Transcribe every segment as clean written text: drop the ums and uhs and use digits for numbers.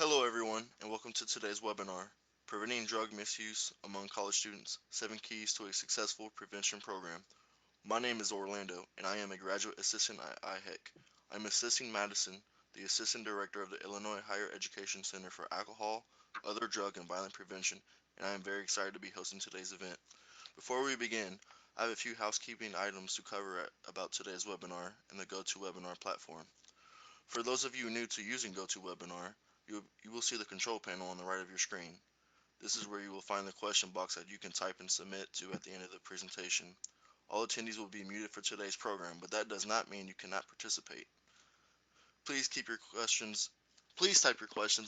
Hello, everyone, and welcome to today's webinar, Preventing Drug Misuse Among College Students, 7 Keys to a Successful Prevention Program. My name is Orlando, and I am a graduate assistant at IHEC. I'm assisting Madison, the Assistant Director of the Illinois Higher Education Center for Alcohol, Other Drug, and Violent Prevention, and I am very excited to be hosting today's event. Before we begin, I have a few housekeeping items to cover about today's webinar and the GoToWebinar platform. For those of you new to using GoToWebinar, you will see the control panel on the right of your screen. This is where you will find the question box that you can type and submit to at the end of the presentation. All attendees will be muted for today's program, but that does not mean you cannot participate. Please type your questions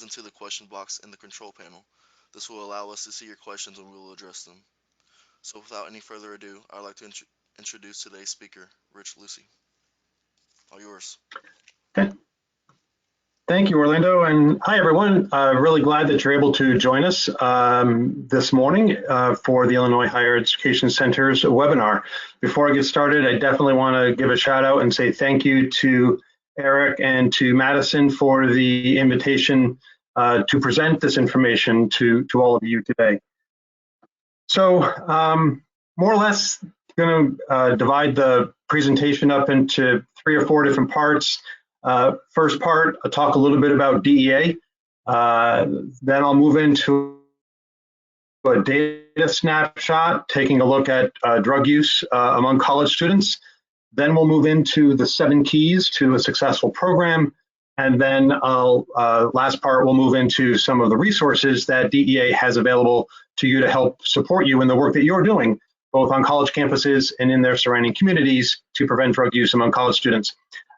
into the question box in the control panel. This will allow us to see your questions and we will address them. So without any further ado, I'd like to introduce today's speaker, Rich Lucy. All yours. Okay. Thank you, Orlando, and hi, everyone. Really glad that you're able to join us this morning for the Illinois Higher Education Center's webinar. Before I get started, I definitely want to give a shout out and say thank you to Eric and to Madison for the invitation to present this information to all of you today. So more or less going to divide the presentation up into 3 or 4 different parts. First part, I'll talk a little bit about DEA. Then I'll move into a data snapshot, taking a look at drug use among college students. Then we'll move into the 7 keys to a successful program. And then last part, we'll move into some of the resources that DEA has available to you to help support you in the work that you're doing, both on college campuses and in their surrounding communities to prevent drug use among college students.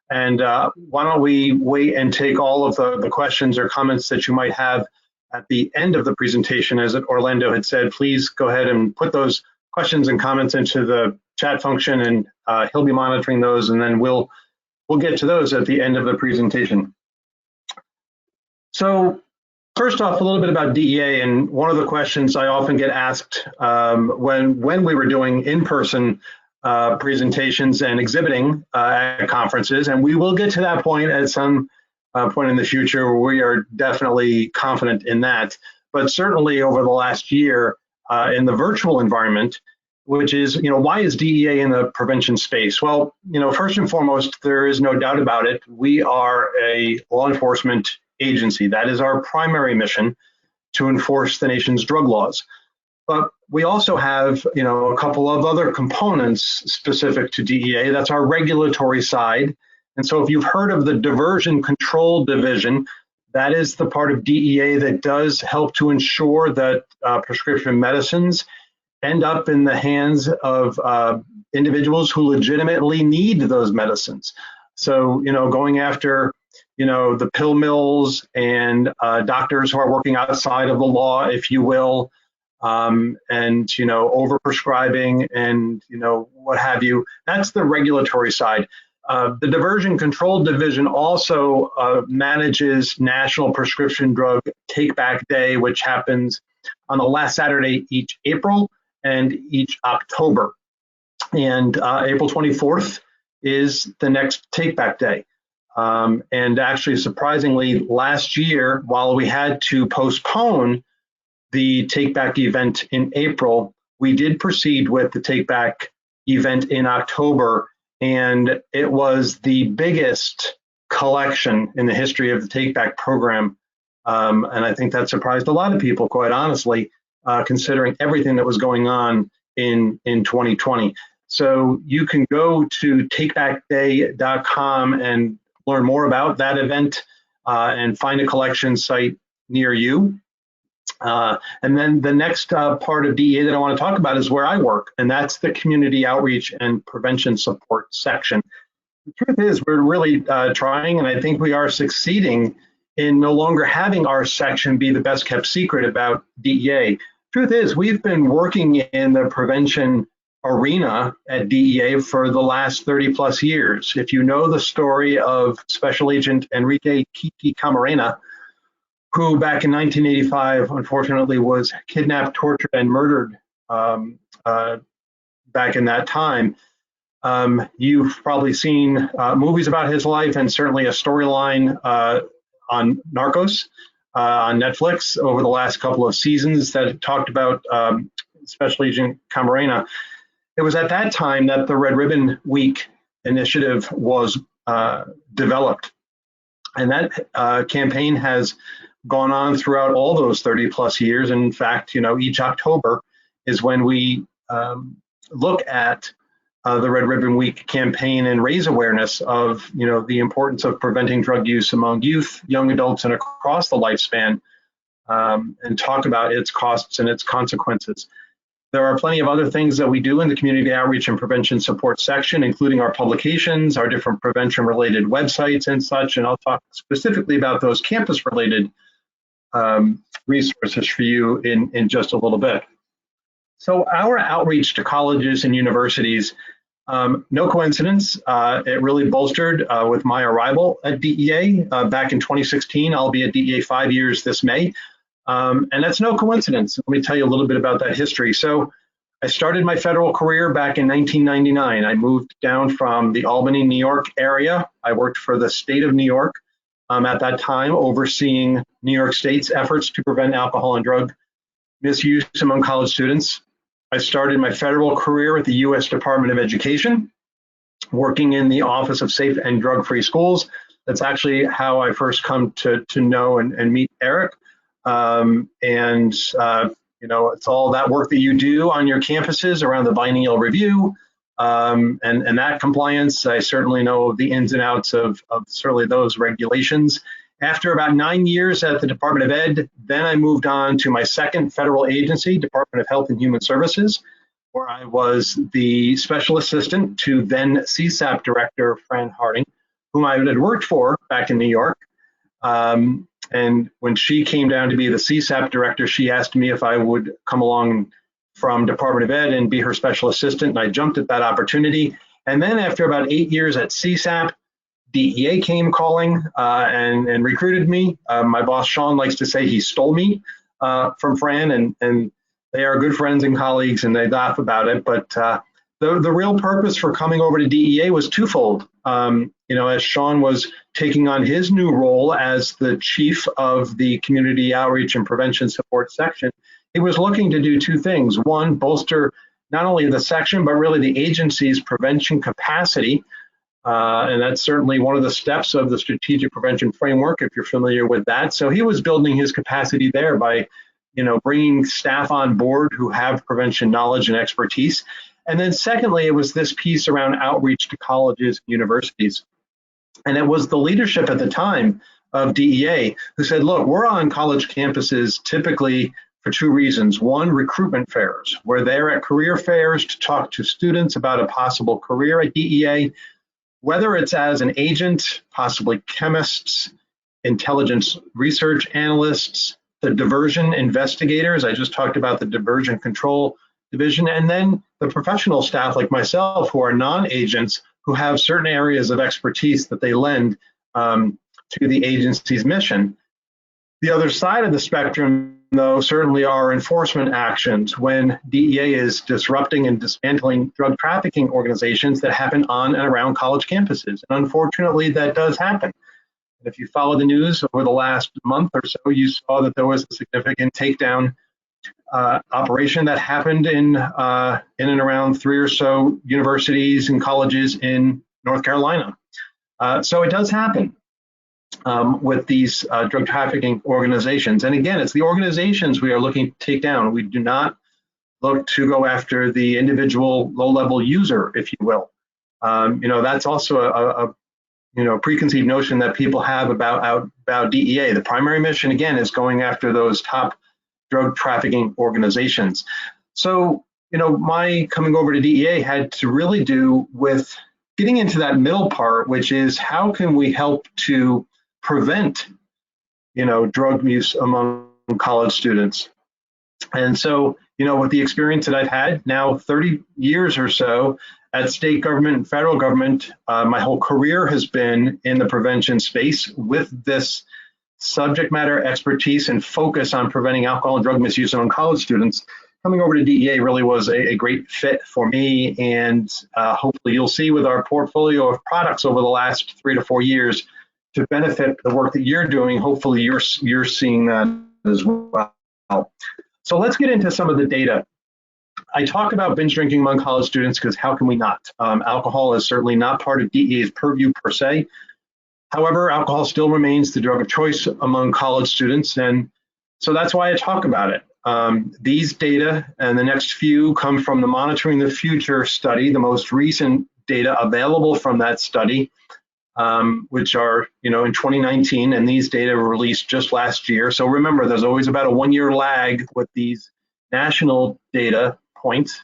And why don't we wait and take all of the questions or comments that you might have at the end of the presentation. As Orlando had said, please go ahead and put those questions and comments into the chat function, and he'll be monitoring those, and then we'll get to those at the end of the presentation. So first off, a little bit about DEA, and one of the questions I often get asked when we were doing in-person presentations and exhibiting at conferences, and we will get to that point at some point in the future where we are definitely confident in that. But certainly over the last year in the virtual environment, which is, why is DEA in the prevention space? Well, first and foremost, there is no doubt about it. We are a law enforcement agency. That is our primary mission, to enforce the nation's drug laws. But we also have, a couple of other components specific to DEA. That's our regulatory side. And so if you've heard of the Diversion Control Division, that is the part of DEA that does help to ensure that prescription medicines end up in the hands of individuals who legitimately need those medicines. So, going after, the pill mills and doctors who are working outside of the law, if you will, and overprescribing and what have you. That's the regulatory side. The Diversion Control Division also manages National Prescription Drug Take Back Day, which happens on the last Saturday each April and each October. And April 24th is the next Take Back Day. And actually, surprisingly, last year, while we had to postpone the Take Back event in April, we did proceed with the Take Back event in October, and it was the biggest collection in the history of the Take Back program. And I think that surprised a lot of people, quite honestly, considering everything that was going on in 2020. So you can go to takebackday.com and learn more about that event and find a collection site near you. And then the next part of DEA that I want to talk about is where I work, and that's the Community Outreach and Prevention Support section. The truth is, we're really trying, and I think we are succeeding in no longer having our section be the best kept secret about DEA. Truth is, we've been working in the prevention arena at DEA for the last 30 plus years. If you know the story of Special Agent Enrique Kiki Camarena, who back in 1985, unfortunately, was kidnapped, tortured, and murdered back in that time. You've probably seen movies about his life, and certainly a storyline on Narcos. on Netflix over the last couple of seasons that talked about Special Agent Camarena. It was at that time that the Red Ribbon Week initiative was developed. And that campaign has gone on throughout all those 30 plus years. And in fact, each October is when we look at the Red Ribbon Week campaign and raise awareness of, the importance of preventing drug use among youth, young adults, and across the lifespan, and talk about its costs and its consequences. There are plenty of other things that we do in the community outreach and prevention support section, including our publications, our different prevention-related websites and such, and I'll talk specifically about those campus-related resources for you in just a little bit. So our outreach to colleges and universities, no coincidence, it really bolstered with my arrival at DEA back in 2016. I'll be at DEA 5 years this May. And that's no coincidence. Let me tell you a little bit about that history. So I started my federal career back in 1999. I moved down from the Albany, New York area. I worked for the state of New York at that time, overseeing New York State's efforts to prevent alcohol and drug misuse among college students. I started my federal career at the U.S. Department of Education, working in the Office of Safe and Drug-Free Schools. That's actually how I first come to know and meet Eric. It's all that work that you do on your campuses around the biennial review and that compliance. I certainly know the ins and outs of certainly those regulations. After about 9 years at the Department of Ed, then I moved on to my second federal agency, Department of Health and Human Services, where I was the special assistant to then CSAP Director Fran Harding, whom I had worked for back in New York. And when she came down to be the CSAP director, she asked me if I would come along from Department of Ed and be her special assistant, and I jumped at that opportunity. And then after about 8 years at CSAP, DEA came calling and recruited me. My boss, Sean, likes to say he stole me from Fran, and they are good friends and colleagues, and they laugh about it. But the real purpose for coming over to DEA was twofold. As Sean was taking on his new role as the chief of the Community Outreach and Prevention Support Section, he was looking to do two things. One, bolster not only the section, but really the agency's prevention capacity. And that's certainly one of the steps of the strategic prevention framework, if you're familiar with that. So he was building his capacity there by, bringing staff on board who have prevention knowledge and expertise. And then secondly, it was this piece around outreach to colleges and universities. And it was the leadership at the time of DEA who said, look, we're on college campuses typically for two reasons. One, recruitment fairs. We're there at career fairs to talk to students about a possible career at DEA, whether it's as an agent, possibly chemists, intelligence research analysts, the diversion investigators. I just talked about the diversion control division, and then the professional staff like myself who are non-agents who have certain areas of expertise that they lend to the agency's mission. The other side of the spectrum, though, certainly are enforcement actions when DEA is disrupting and dismantling drug trafficking organizations that happen on and around college campuses. And unfortunately, that does happen. If you follow the news over the last month or so, you saw that there was a significant takedown operation that happened in and around 3 or so universities and colleges in North Carolina. So it does happen with these drug trafficking organizations. And again, it's the organizations we are looking to take down. We do not look to go after the individual low-level user, if you will. That's also a preconceived notion that people have about DEA. The primary mission, again, is going after those top drug trafficking organizations. So, my coming over to DEA had to really do with getting into that middle part, which is how can we help to prevent, drug use among college students. And so, with the experience that I've had now 30 years or so at state government and federal government, my whole career has been in the prevention space with this subject matter expertise and focus on preventing alcohol and drug misuse among college students. Coming over to DEA really was a great fit for me, and hopefully you'll see with our portfolio of products over the last 3 to 4 years to benefit the work that you're doing. Hopefully you're seeing that as well. So let's get into some of the data. I talk about binge drinking among college students because how can we not? Alcohol is certainly not part of DEA's purview per se. However, alcohol still remains the drug of choice among college students, and so that's why I talk about it. These data and the next few come from the Monitoring the Future study, the most recent data available from that study, which are in 2019, and these data were released just last year. So remember, there's always about a 1-year lag with these national data points.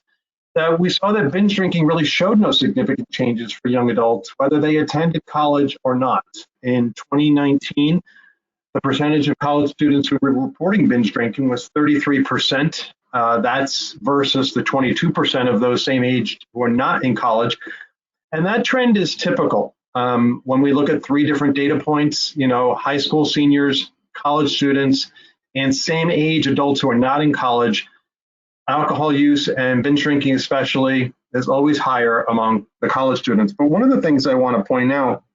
That we saw that binge drinking really showed no significant changes for young adults, whether they attended college or not. In 2019, the percentage of college students who were reporting binge drinking was 33%. That's versus the 22% of those same age who are not in college. And that trend is typical. When we look at 3 different data points, high school seniors, college students, and same age adults who are not in college, alcohol use and binge drinking especially is always higher among the college students. But one of the things I want to point out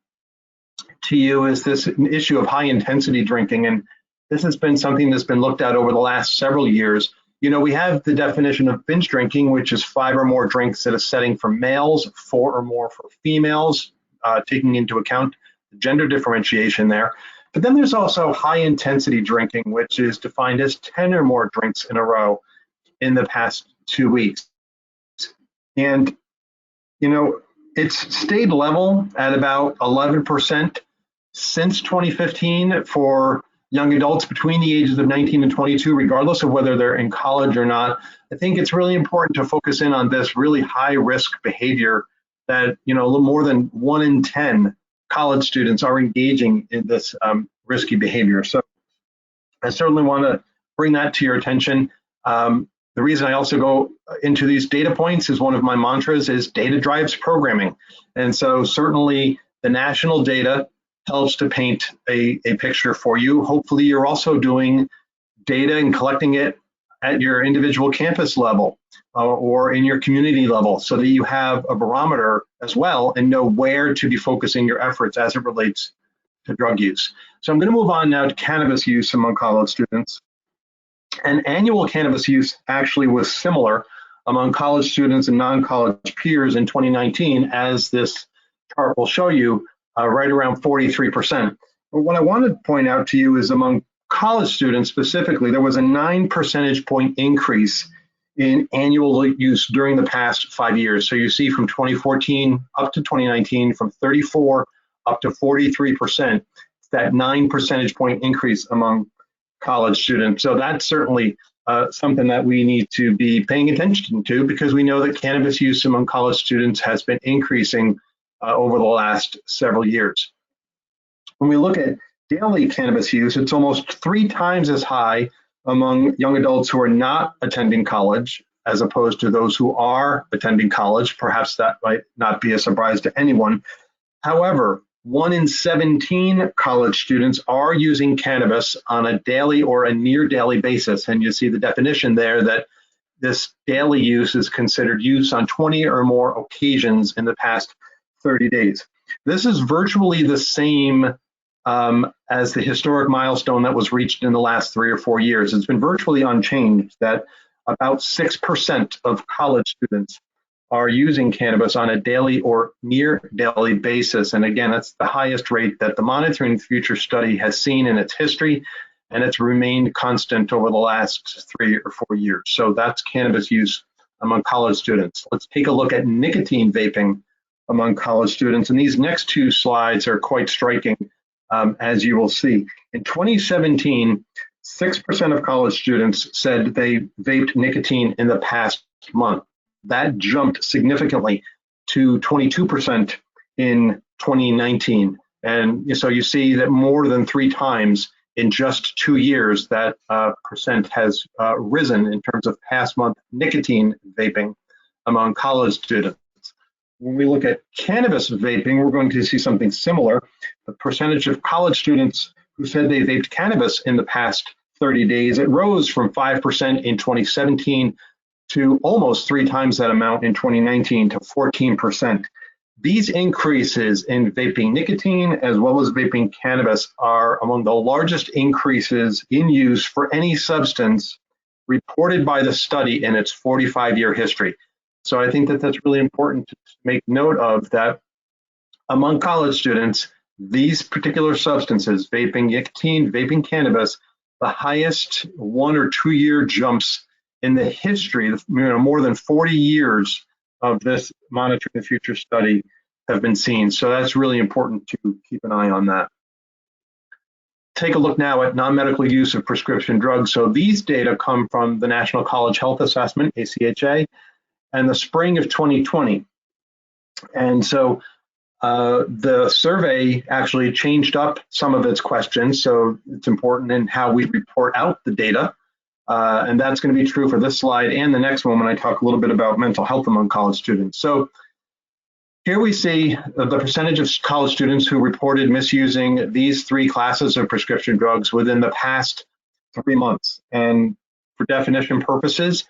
to you is this issue of high intensity drinking. And this has been something that's been looked at over the last several years. We have the definition of binge drinking, which is 5 or more drinks at a setting for males, 4 or more for females, taking into account the gender differentiation there. But then there's also high intensity drinking, which is defined as 10 or more drinks in a row in the past 2 weeks. And, it's stayed level at about 11% since 2015 for young adults between the ages of 19 and 22, regardless of whether they're in college or not. I think it's really important to focus in on this really high risk behavior that, a little more than 1 in 10 college students are engaging in this risky behavior. So I certainly want to bring that to your attention. The reason I also go into these data points is one of my mantras is data drives programming. And so certainly the national data helps to paint a picture for you. Hopefully you're also doing data and collecting it at your individual campus level or in your community level so that you have a barometer as well and know where to be focusing your efforts as it relates to drug use. So I'm going to move on now to cannabis use among college students. And annual cannabis use actually was similar among college students and non-college peers in 2019, as this chart will show you, right around 43%. But what I want to point out to you is among college students specifically, there was a 9 percentage point increase in annual use during the past 5 years. So you see from 2014 up to 2019, from 34 up to 43%, that 9 percentage point increase among college students. So that's certainly something that we need to be paying attention to, because we know that cannabis use among college students has been increasing over the last several years. When we look at daily cannabis use, it's almost 3 times as high among young adults who are not attending college as opposed to those who are attending college. Perhaps that might not be a surprise to anyone. However, 1 in 17 college students are using cannabis on a daily or a near daily basis. And you see the definition there that this daily use is considered use on 20 or more occasions in the past 30 days. This is virtually the same as the historic milestone that was reached in the last 3 or 4 years. It's been virtually unchanged that about 6% of college students are using cannabis on a daily or near daily basis. And again, that's the highest rate that the Monitoring the Future study has seen in its history, and it's remained constant over the last 3 or 4 years. So that's cannabis use among college students. Let's take a look at nicotine vaping among college students. And these next 2 slides are quite striking, as you will see. In 2017, 6% of college students said they vaped nicotine in the past month. That jumped significantly to 22% in 2019. And so you see that more than 3 times in just 2 years, that percent has risen in terms of past month nicotine vaping among college students. When we look at cannabis vaping, we're going to see something similar. The percentage of college students who said they vaped cannabis in the past 30 days, it rose from 5% in 2017 to almost 3 times that amount in 2019 to 14%. These increases in vaping nicotine as well as vaping cannabis are among the largest increases in use for any substance reported by the study in its 45-year history. So I think that that's really important to make note of, that among college students, these particular substances, vaping nicotine, vaping cannabis, the highest 1 or 2 year jumps in the history, more than 40 years of this Monitoring the Future study have been seen. So that's really important to keep an eye on that. Take a look now at non-medical use of prescription drugs. So these data come from the National College Health Assessment, ACHA, and the spring of 2020. And so the survey actually changed up some of its questions, so it's important in how we report out the data. And that's going to be true for this slide and the next one when I talk a little bit about mental health among college students. So here we see the percentage of college students who reported misusing these three classes of prescription drugs within the past 3 months. And for definition purposes,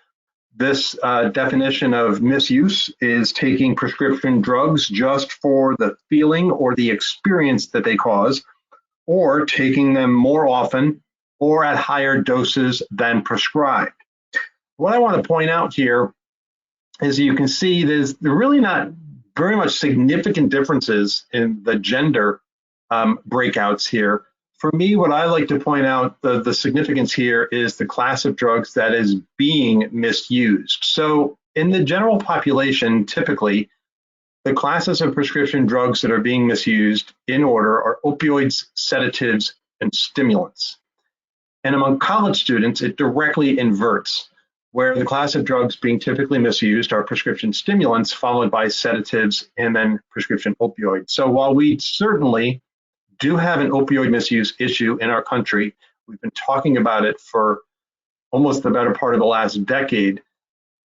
this definition of misuse is taking prescription drugs just for the feeling or the experience that they cause, or taking them more often or at higher doses than prescribed. What I want to point out here is you can see there's really not very much significant differences in the gender breakouts here. For me, what I like to point out, the significance here is the class of drugs that is being misused. So in the general population, typically, the classes of prescription drugs that are being misused in order are opioids, sedatives, and stimulants. And among college students, it directly inverts, where the class of drugs being typically misused are prescription stimulants, followed by sedatives, and then prescription opioids. So while we certainly do have an opioid misuse issue in our country, we've been talking about it for almost the better part of the last decade,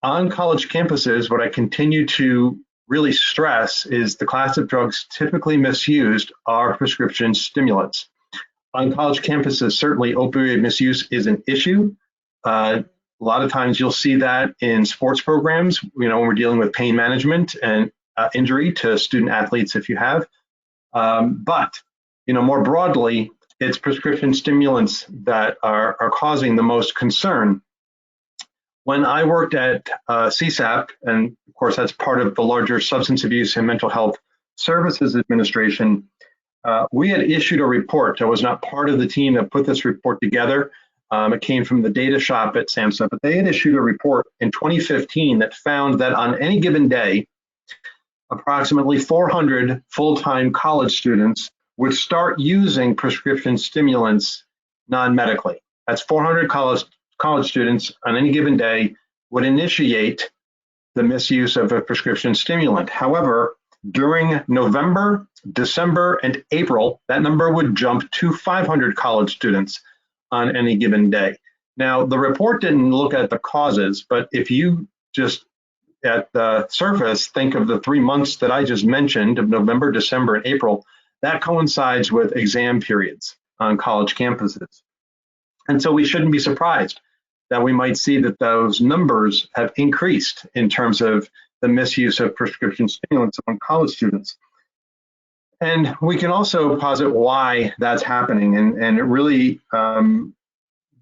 on college campuses, what I continue to really stress is the class of drugs typically misused are prescription stimulants. On college campuses, certainly opioid misuse is an issue. A lot of times you'll see that in sports programs, when we're dealing with pain management and injury to student athletes if you have. But more broadly, it's prescription stimulants that are causing the most concern. When I worked at CSAP, and of course that's part of the larger Substance Abuse and Mental Health Services Administration, we had issued a report. I was not part of the team that put this report together. It came from the data shop at SAMHSA, but they had issued a report in 2015 that found that on any given day, approximately 400 full-time college students would start using prescription stimulants non-medically. That's 400 college students on any given day would initiate the misuse of a prescription stimulant. However, during November, December, and April, that number would jump to 500 college students on any given day. Now, the report didn't look at the causes, but if you just at the surface think of the 3 months that I just mentioned of November, December, and April, that coincides with exam periods on college campuses. And so we shouldn't be surprised that we might see that those numbers have increased in terms of the misuse of prescription stimulants among college students. And we can also posit why that's happening. And it really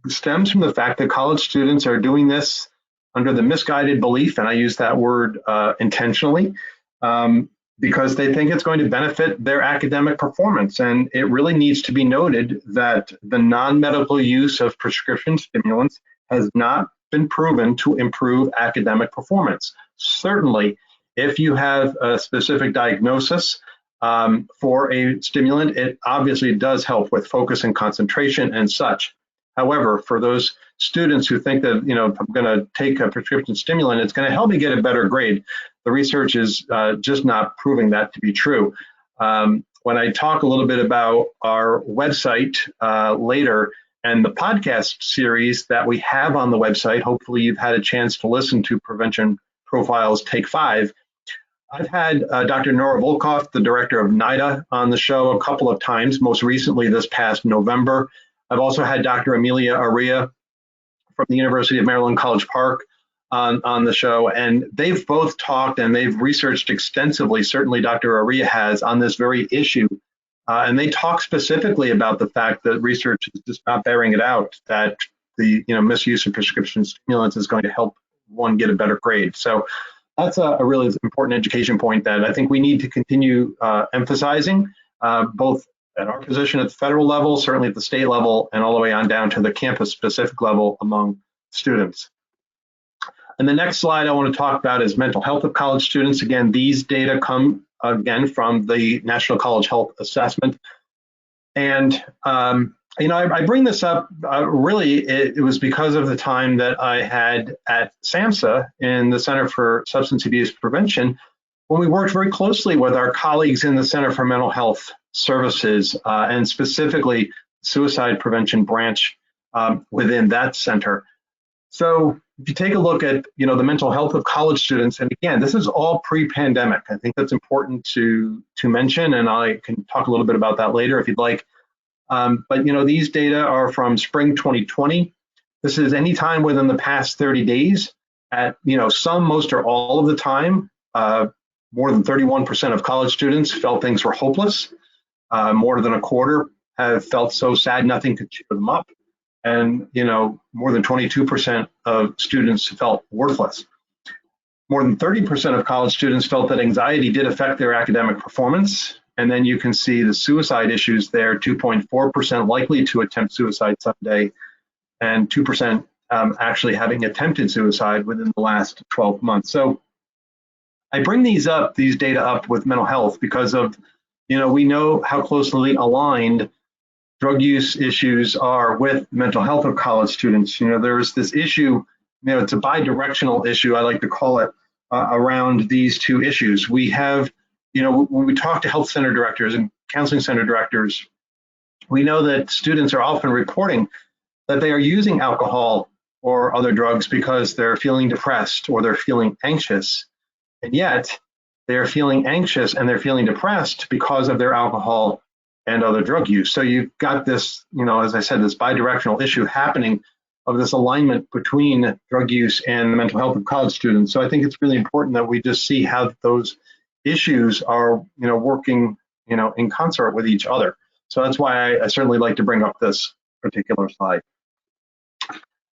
stems from the fact that college students are doing this under the misguided belief, and I use that word intentionally, because they think it's going to benefit their academic performance. And it really needs to be noted that the non-medical use of prescription stimulants has not been proven to improve academic performance. Certainly, if you have a specific diagnosis for a stimulant, it obviously does help with focus and concentration and such. However, for those students who think that, I'm going to take a prescription stimulant, it's going to help me get a better grade, the research is just not proving that to be true. When I talk a little bit about our website later and the podcast series that we have on the website, hopefully you've had a chance to listen to Prevention Profiles Take 5. I've had Dr. Nora Volkoff, the director of NIDA, on the show a couple of times, most recently this past November. I've also had Dr. Amelia Aria from the University of Maryland, College Park on the show, and they've both talked and they've researched extensively. Certainly, Dr. Aria has on this very issue, and they talk specifically about the fact that research is just not bearing it out that the misuse of prescription stimulants is going to help one get a better grade. So that's a really important education point that I think we need to continue emphasizing, both at our position at the federal level, certainly at the state level, and all the way on down to the campus-specific level among students. And the next slide I want to talk about is mental health of college students. Again, these data come again from the National College Health Assessment. And I bring this up, really, it was because of the time that I had at SAMHSA in the Center for Substance Abuse Prevention, when we worked very closely with our colleagues in the Center for Mental Health Services, and specifically suicide prevention branch within that center. So if you take a look at the mental health of college students, and again, this is all pre-pandemic. I think that's important to mention, and I can talk a little bit about that later if you'd like. But these data are from spring 2020. This is any time within the past 30 days. At some, most, or all of the time, more than 31% of college students felt things were hopeless. More than a quarter have felt so sad nothing could cheer them up. And more than 22% of students felt worthless. More than 30% of college students felt that anxiety did affect their academic performance. And then you can see the suicide issues there, 2.4% likely to attempt suicide someday, and 2% actually having attempted suicide within the last 12 months. So I bring these data up with mental health because of, we know how closely aligned drug use issues are with mental health of college students. There's this issue, it's a bi-directional issue, I like to call it, around these two issues. We have, when we talk to health center directors and counseling center directors, we know that students are often reporting that they are using alcohol or other drugs because they're feeling depressed or they're feeling anxious. And yet they're feeling anxious and they're feeling depressed because of their alcohol and other drug use. So you've got this, as I said, this bi-directional issue happening of this alignment between drug use and the mental health of college students. So I think it's really important that we just see how those issues are, working, in concert with each other. So that's why I certainly like to bring up this particular slide.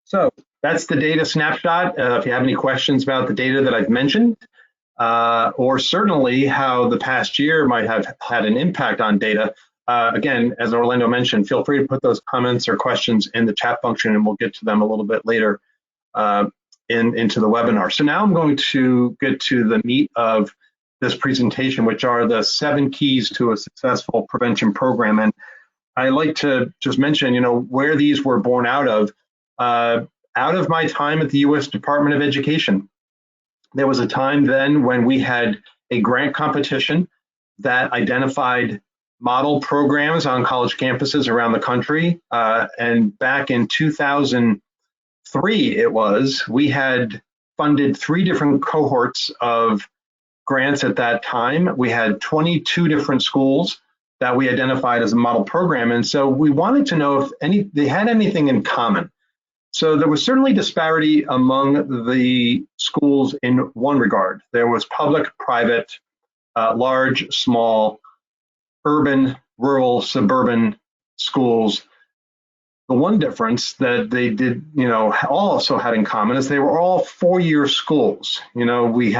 So that's the data snapshot. If you have any questions about the data that I've mentioned, or certainly how the past year might have had an impact on data, again, as Orlando mentioned, feel free to put those comments or questions in the chat function and we'll get to them a little bit later into the webinar. So now I'm going to get to the meat of this presentation, which are the 7 keys to a successful prevention program. And I like to just mention, where these were born out of my time at the U.S. Department of Education. There was a time then when we had a grant competition that identified model programs on college campuses around the country. And back in 2003, we had funded 3 different cohorts of grants at that time. We had 22 different schools that we identified as a model program. And so we wanted to know if they had anything in common. So there was certainly disparity among the schools in one regard. There was public, private, large, small, urban, rural, suburban schools. The one difference that they did, also had in common is they were all 4-year schools. We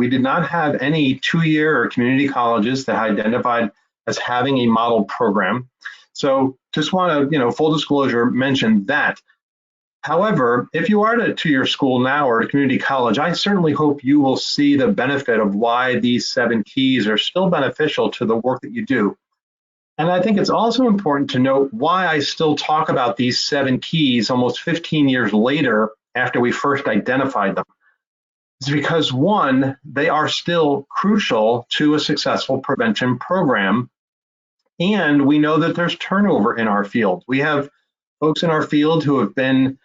did not have any 2-year or community colleges that identified as having a model program. So just want to, full disclosure, mention that. However, if you are at a 2-year school now or a community college, I certainly hope you will see the benefit of why these 7 keys are still beneficial to the work that you do. And I think it's also important to note why I still talk about these 7 keys almost 15 years later after we first identified them. It's because, one, they are still crucial to a successful prevention program. And we know that there's turnover in our field. We have folks in our field who have been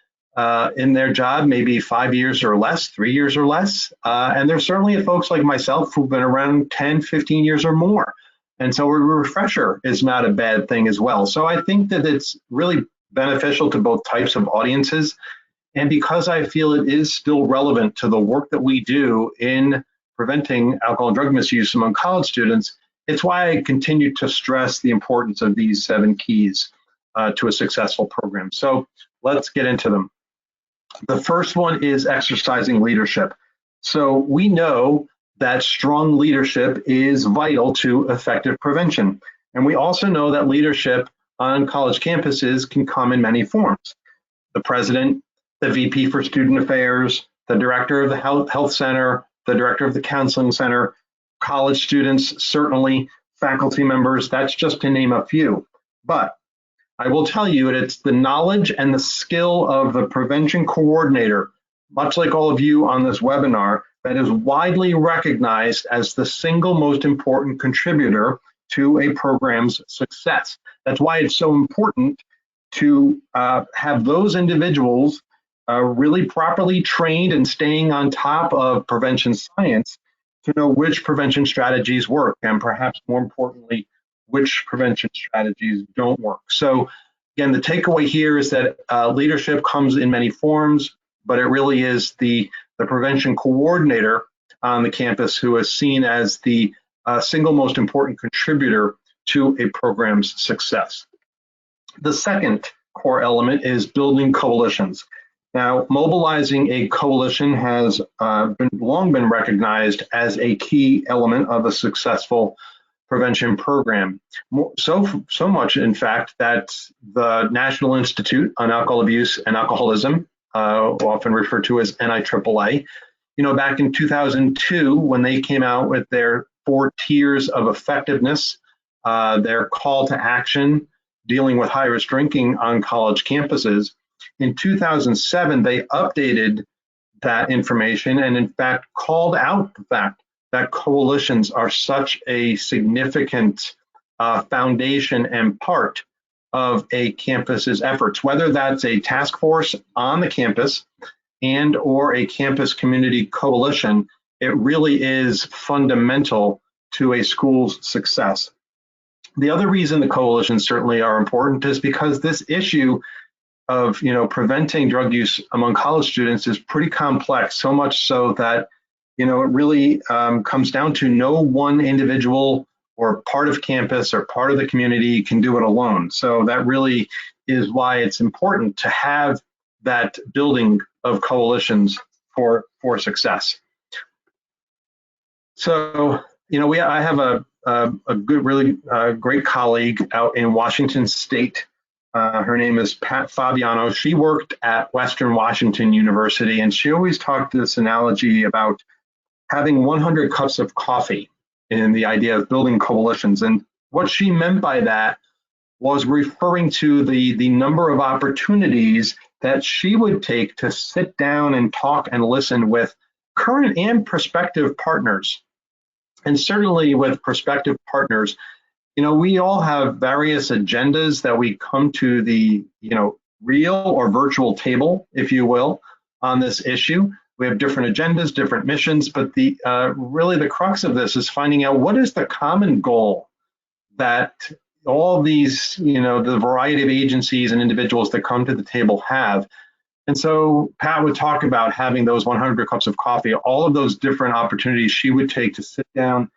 in their job maybe 5 years or less, 3 years or less. And there's certainly folks like myself who've been around 10, 15 years or more. And so a refresher is not a bad thing as well. So I think that it's really beneficial to both types of audiences. And because I feel it is still relevant to the work that we do in preventing alcohol and drug misuse among college students, it's why I continue to stress the importance of these 7 keys to a successful program. So let's get into them. The first one is exercising leadership. So we know that strong leadership is vital to effective prevention. And we also know that leadership on college campuses can come in many forms. The president, the VP for student affairs, the director of the health center, the director of the counseling center, college students, certainly faculty members, that's just to name a few. But I will tell you it's the knowledge and the skill of the prevention coordinator, much like all of you on this webinar, that is widely recognized as the single most important contributor to a program's success. That's why it's so important to have those individuals really properly trained and staying on top of prevention science to know which prevention strategies work, and perhaps more importantly, which prevention strategies don't work. So again, the takeaway here is that leadership comes in many forms, but it really is the prevention coordinator on the campus who is seen as the single most important contributor to a program's success. The second core element is building coalitions. Now, mobilizing a coalition has long been recognized as a key element of a successful prevention program. So much, in fact, that the National Institute on Alcohol Abuse and Alcoholism, often referred to as NIAAA, back in 2002, when they came out with their 4 tiers of effectiveness, their call to action dealing with high-risk drinking on college campuses, in 2007, they updated that information and, in fact, called out the fact that coalitions are such a significant foundation and part of a campus's efforts, whether that's a task force on the campus and or a campus community coalition. It really is fundamental to a school's success. The other reason the coalitions certainly are important is because this issue of preventing drug use among college students is pretty complex, so much so that it really comes down to no one individual or part of campus or part of the community can do it alone. So that really is why it's important to have that building of coalitions for success. So I have a good, really great colleague out in Washington State. Her name is Pat Fabiano. She worked at Western Washington University, and she always talked this analogy about having 100 cups of coffee in the idea of building coalitions. And what she meant by that was referring to the number of opportunities that she would take to sit down and talk and listen with current and prospective partners. And certainly with prospective partners, we all have various agendas that we come to the, real or virtual table, if you will, on this issue. We have different agendas, different missions, but really the crux of this is finding out what is the common goal that all these, the variety of agencies and individuals that come to the table have. And so Pat would talk about having those 100 cups of coffee, all of those different opportunities she would take to sit down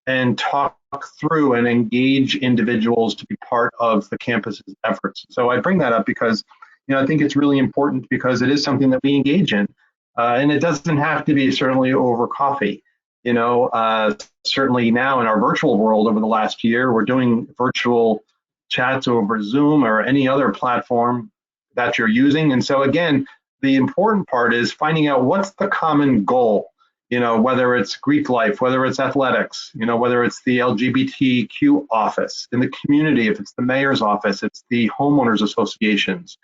and talk through and engage individuals to be part of the campus's efforts. So I bring that up because, I think it's really important because it is something that we engage in. And it doesn't have to be certainly over coffee. Certainly now in our virtual world over the last year, we're doing virtual chats over Zoom or any other platform that you're using. And so again, the important part is finding out what's the common goal, whether it's Greek life, whether it's athletics, whether it's the LGBTQ office in the community, if it's the mayor's office, it's the homeowners associations,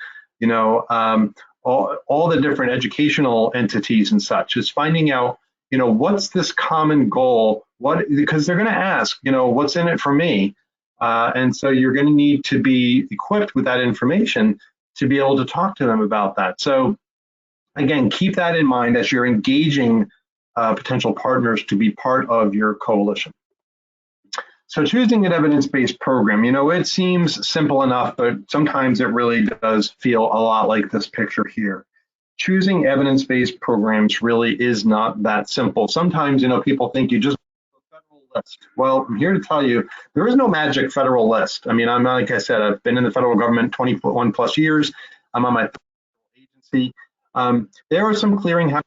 all the different educational entities and such, is finding out, what's this common goal? Because they're going to ask, what's in it for me? And so you're going to need to be equipped with that information to be able to talk to them about that. So again, keep that in mind as you're engaging potential partners to be part of your coalition. So choosing an evidence-based program, it seems simple enough, but sometimes it really does feel a lot like this picture here. choosing evidence-based programs really is not that simple. Sometimes, people think you just federal list. Well, I'm here to tell you there is no magic federal list. I mean, like I said, I've been in the federal government 21 plus years. I'm on my agency. There are some clearinghouses,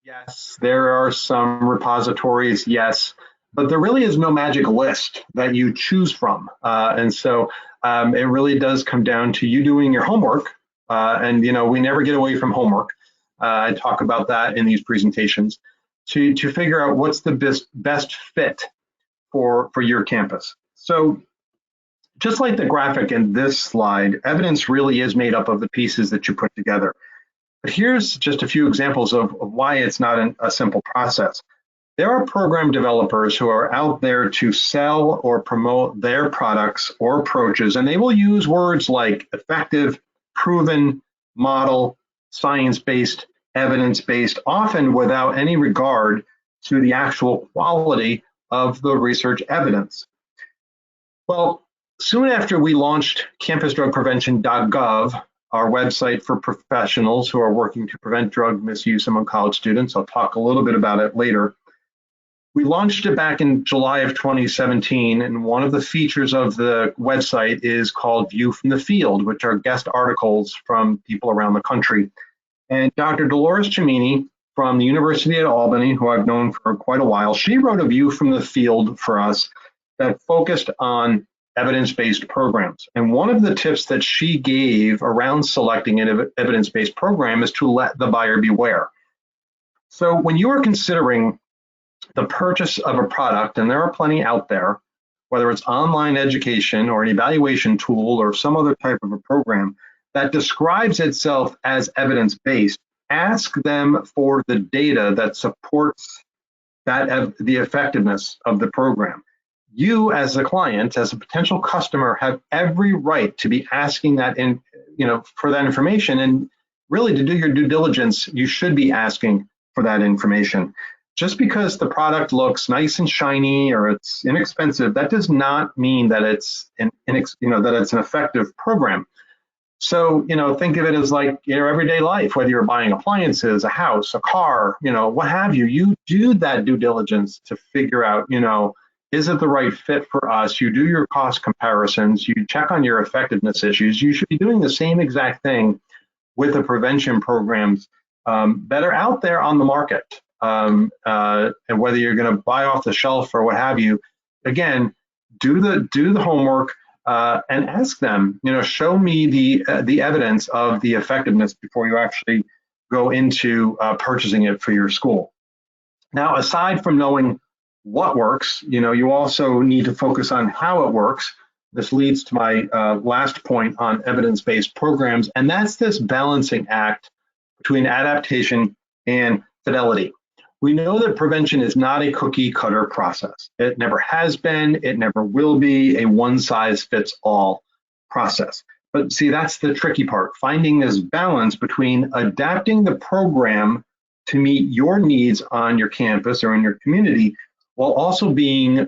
yes. There are some repositories, yes. But there really is no magic list that you choose from. And so it really does come down to you doing your homework. And we never get away from homework. I talk about that in these presentations to figure out what's the best fit for your campus. So just like the graphic in this slide, evidence really is made up of the pieces that you put together. But here's just a few examples of why it's not a simple process. There are program developers who are out there to sell or promote their products or approaches, and they will use words like effective, proven, model, science-based, evidence-based, often without any regard to the actual quality of the research evidence. Well, soon after we launched campusdrugprevention.gov, our website for professionals who are working to prevent drug misuse among college students, I'll talk a little bit about it later. We launched it back in July of 2017, and one of the features of the website is called View from the Field, which are guest articles from people around the country. And Dr. Dolores Cimini from the University at Albany, who I've known for quite a while, she wrote a View from the Field for us that focused on evidence-based programs. And one of the tips that she gave around selecting an evidence-based program is to let the buyer beware. So when you are considering the purchase of a product, and there are plenty out there, whether it's online education or an evaluation tool or some other type of a program that describes itself as evidence-based, ask them for the data that supports the effectiveness of the program. You as a client, as a potential customer, have every right to be asking that for that information, and really to do your due diligence, you should be asking for that information. Just because the product looks nice and shiny or it's inexpensive, that does not mean that it's an effective program. So, think of it as like your everyday life, whether you're buying appliances, a house, a car, what have you. You do that due diligence to figure out, is it the right fit for us? You do your cost comparisons, you check on your effectiveness issues. You should be doing the same exact thing with the prevention programs that are out there on the market. And whether you're going to buy off the shelf or what have you, again, do the homework and ask them. Show me the evidence of the effectiveness before you actually go into purchasing it for your school. Now, aside from knowing what works, you also need to focus on how it works. This leads to my last point on evidence-based programs, and that's this balancing act between adaptation and fidelity. We know that prevention is not a cookie cutter process. It never has been, it never will be a one size fits all process. But see, that's the tricky part, finding this balance between adapting the program to meet your needs on your campus or in your community, while also being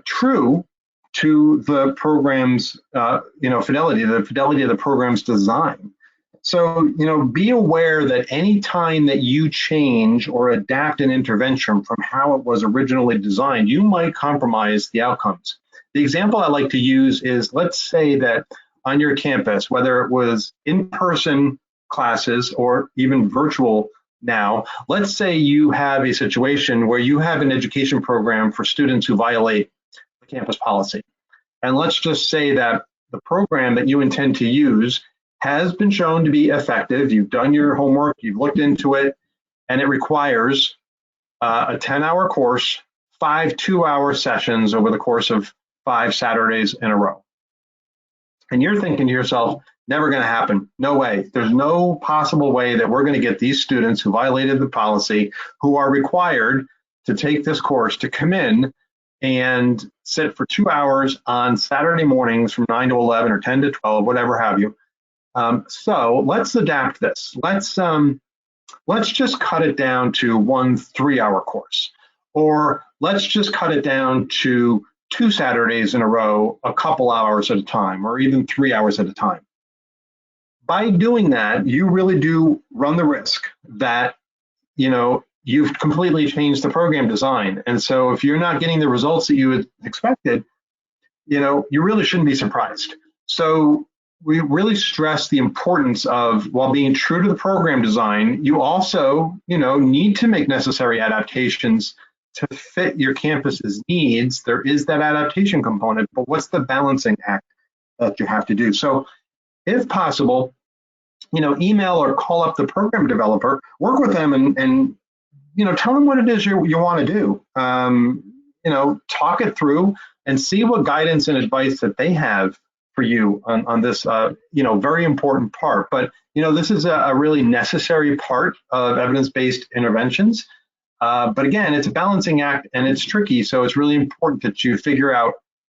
true to the program's fidelity, the fidelity of the program's design. So, be aware that any time that you change or adapt an intervention from how it was originally designed, you might compromise the outcomes. The example I like to use is, let's say that on your campus, whether it was in-person classes or even virtual now, let's say you have a situation where you have an education program for students who violate the campus policy. And let's just say that the program that you intend to use has been shown to be effective. You've done your homework, you've looked into it, and it requires a 10-hour course, 5 2-hour sessions over the course of 5 Saturdays in a row. And you're thinking to yourself, never going to happen. No way. There's no possible way that we're going to get these students who violated the policy, who are required to take this course, to come in and sit for 2 hours on Saturday mornings from 9 to 11 or 10 to 12, whatever have you. So let's adapt this. Let's just cut it down to 1 3-hour course, or let's just cut it down to 2 Saturdays in a row, a couple hours at a time, or even 3 hours at a time. By doing that, you really do run the risk that, you've completely changed the program design. And so if you're not getting the results that you had expected, you really shouldn't be surprised. So we really stress the importance of, while being true to the program design, you also, need to make necessary adaptations to fit your campus's needs. There is that adaptation component, but what's the balancing act that you have to do? So if possible, email or call up the program developer, work with them and tell them what it is you want to do. Talk it through and see what guidance and advice that they have for you on this, very important part. But, this is a really necessary part of evidence-based interventions. But again, it's a balancing act and it's tricky. So it's really important that you figure out,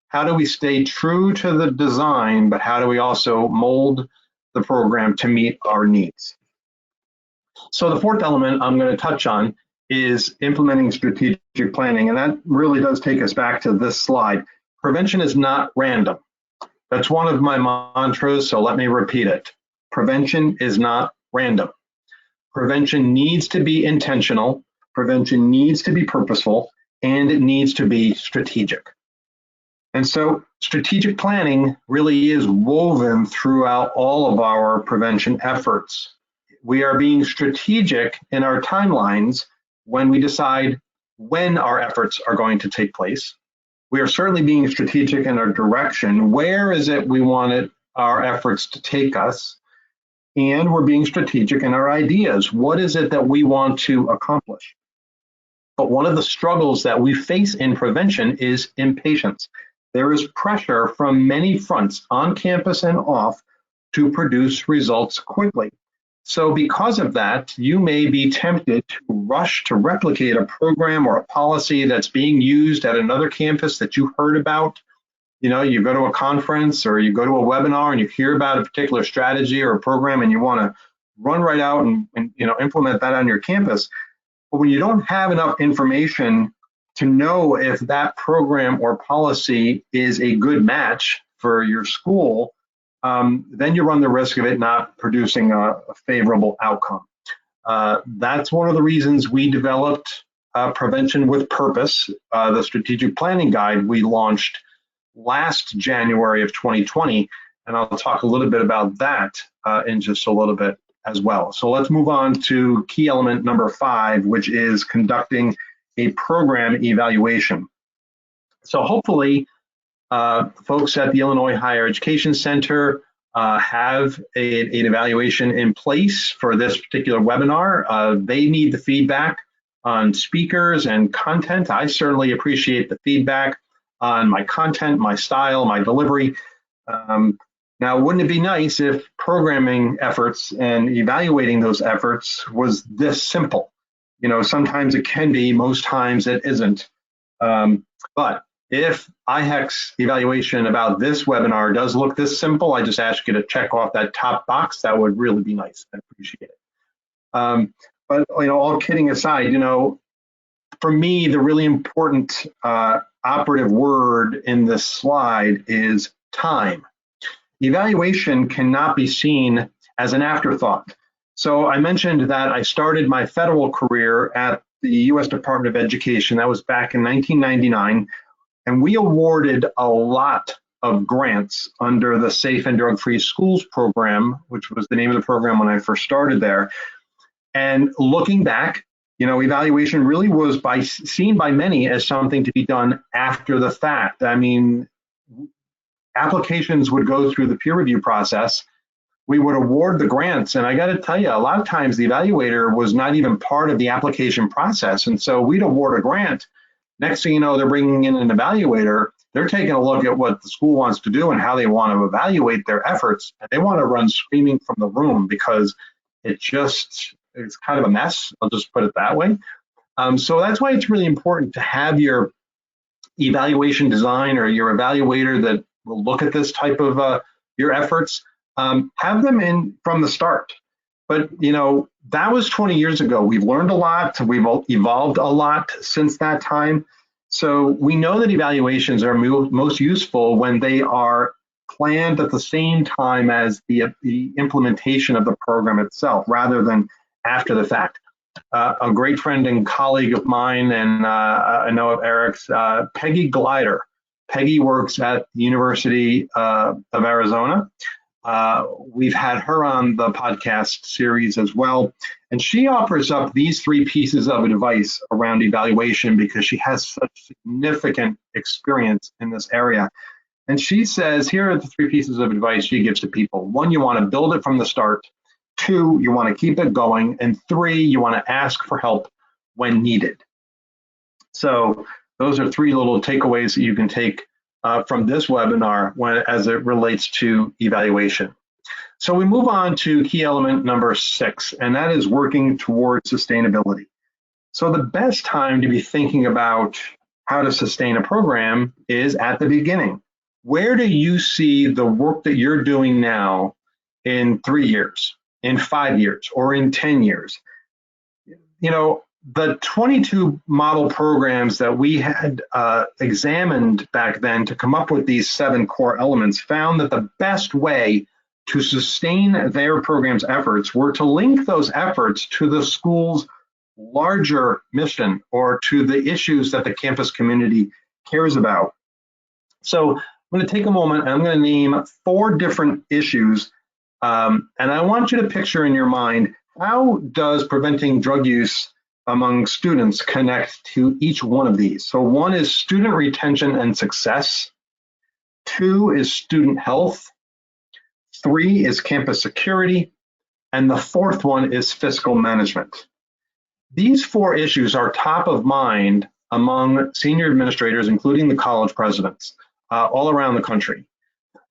how do we stay true to the design, but how do we also mold the program to meet our needs? So the fourth element I'm going to touch on is implementing strategic planning. And that really does take us back to this slide. Prevention is not random. That's one of my mantras, so let me repeat it. Prevention is not random. Prevention needs to be intentional, prevention needs to be purposeful, and it needs to be strategic. And so strategic planning really is woven throughout all of our prevention efforts. We are being strategic in our timelines when we decide when our efforts are going to take place. We are certainly being strategic in our direction. Where is it we want our efforts to take us? And we're being strategic in our ideas. What is it that we want to accomplish? But one of the struggles that we face in prevention is impatience. There is pressure from many fronts, on campus and off, to produce results quickly. So because of that, you may be tempted to rush to replicate a program or a policy that's being used at another campus that you heard about. You go to a conference or you go to a webinar and you hear about a particular strategy or a program and you want to run right out and implement that on your campus. But when you don't have enough information to know if that program or policy is a good match for your school, then you run the risk of it not producing a favorable outcome. That's one of the reasons we developed Prevention with Purpose, the strategic planning guide we launched last January of 2020, and I'll talk a little bit about that in just a little bit as well. So let's move on to key element number 5, which is conducting a program evaluation. So hopefully, folks at the Illinois Higher Education Center have an evaluation in place for this particular webinar. They need the feedback on speakers and content. I certainly appreciate the feedback on my content, my style, my delivery. Now, wouldn't it be nice if programming efforts and evaluating those efforts was this simple? Sometimes it can be, most times it isn't. But if IHEC's evaluation about this webinar does look this simple, I just ask you to check off that top box. That would really be nice. I appreciate it. But all kidding aside, for me, the really important operative word in this slide is time. Evaluation cannot be seen as an afterthought. So I mentioned that I started my federal career at the U.S. Department of Education. That was back in 1999. And we awarded a lot of grants under the Safe and Drug-Free Schools program, which was the name of the program when I first started there. And looking back, evaluation really was seen by many as something to be done after the fact. I mean, applications would go through the peer review process. We would award the grants. And I got to tell you, a lot of times the evaluator was not even part of the application process. And so we'd award a grant. Next thing you know, they're bringing in an evaluator. They're taking a look at what the school wants to do and how they want to evaluate their efforts. And they want to run screaming from the room because it's kind of a mess. I'll just put it that way. So that's why it's really important to have your evaluation design or your evaluator that will look at this type of your efforts. Have them in from the start. But, that was 20 years ago. We've learned a lot. We've evolved a lot since that time. So we know that evaluations are most useful when they are planned at the same time as the implementation of the program itself, rather than after the fact. A great friend and colleague of mine, and I know of Eric's, Peggy Glider. Peggy works at the University of Arizona. We've had her on the podcast series as well. And she offers up these three pieces of advice around evaluation because she has such significant experience in this area. And she says, here are the three pieces of advice she gives to people. One, you want to build it from the start. Two, you want to keep it going. And three, you want to ask for help when needed. So those are three little takeaways that you can take from this webinar as it relates to evaluation. So we move on to key element number 6, and that is working towards sustainability. So the best time to be thinking about how to sustain a program is at the beginning. Where do you see the work that you're doing now in 3 years, in 5 years, or in 10 years? You know, the 22 model programs that we had examined back then to come up with these 7 core elements found that the best way to sustain their program's efforts were to link those efforts to the school's larger mission or to the issues that the campus community cares about. So I'm going to take a moment and I'm going to name 4 different issues, and I want you to picture in your mind, how does preventing drug use among students connect to each one of these? So 1 is student retention and success. 2 is student health. 3 is campus security. And the 4th one is fiscal management. These 4 issues are top of mind among senior administrators, including the college presidents, all around the country.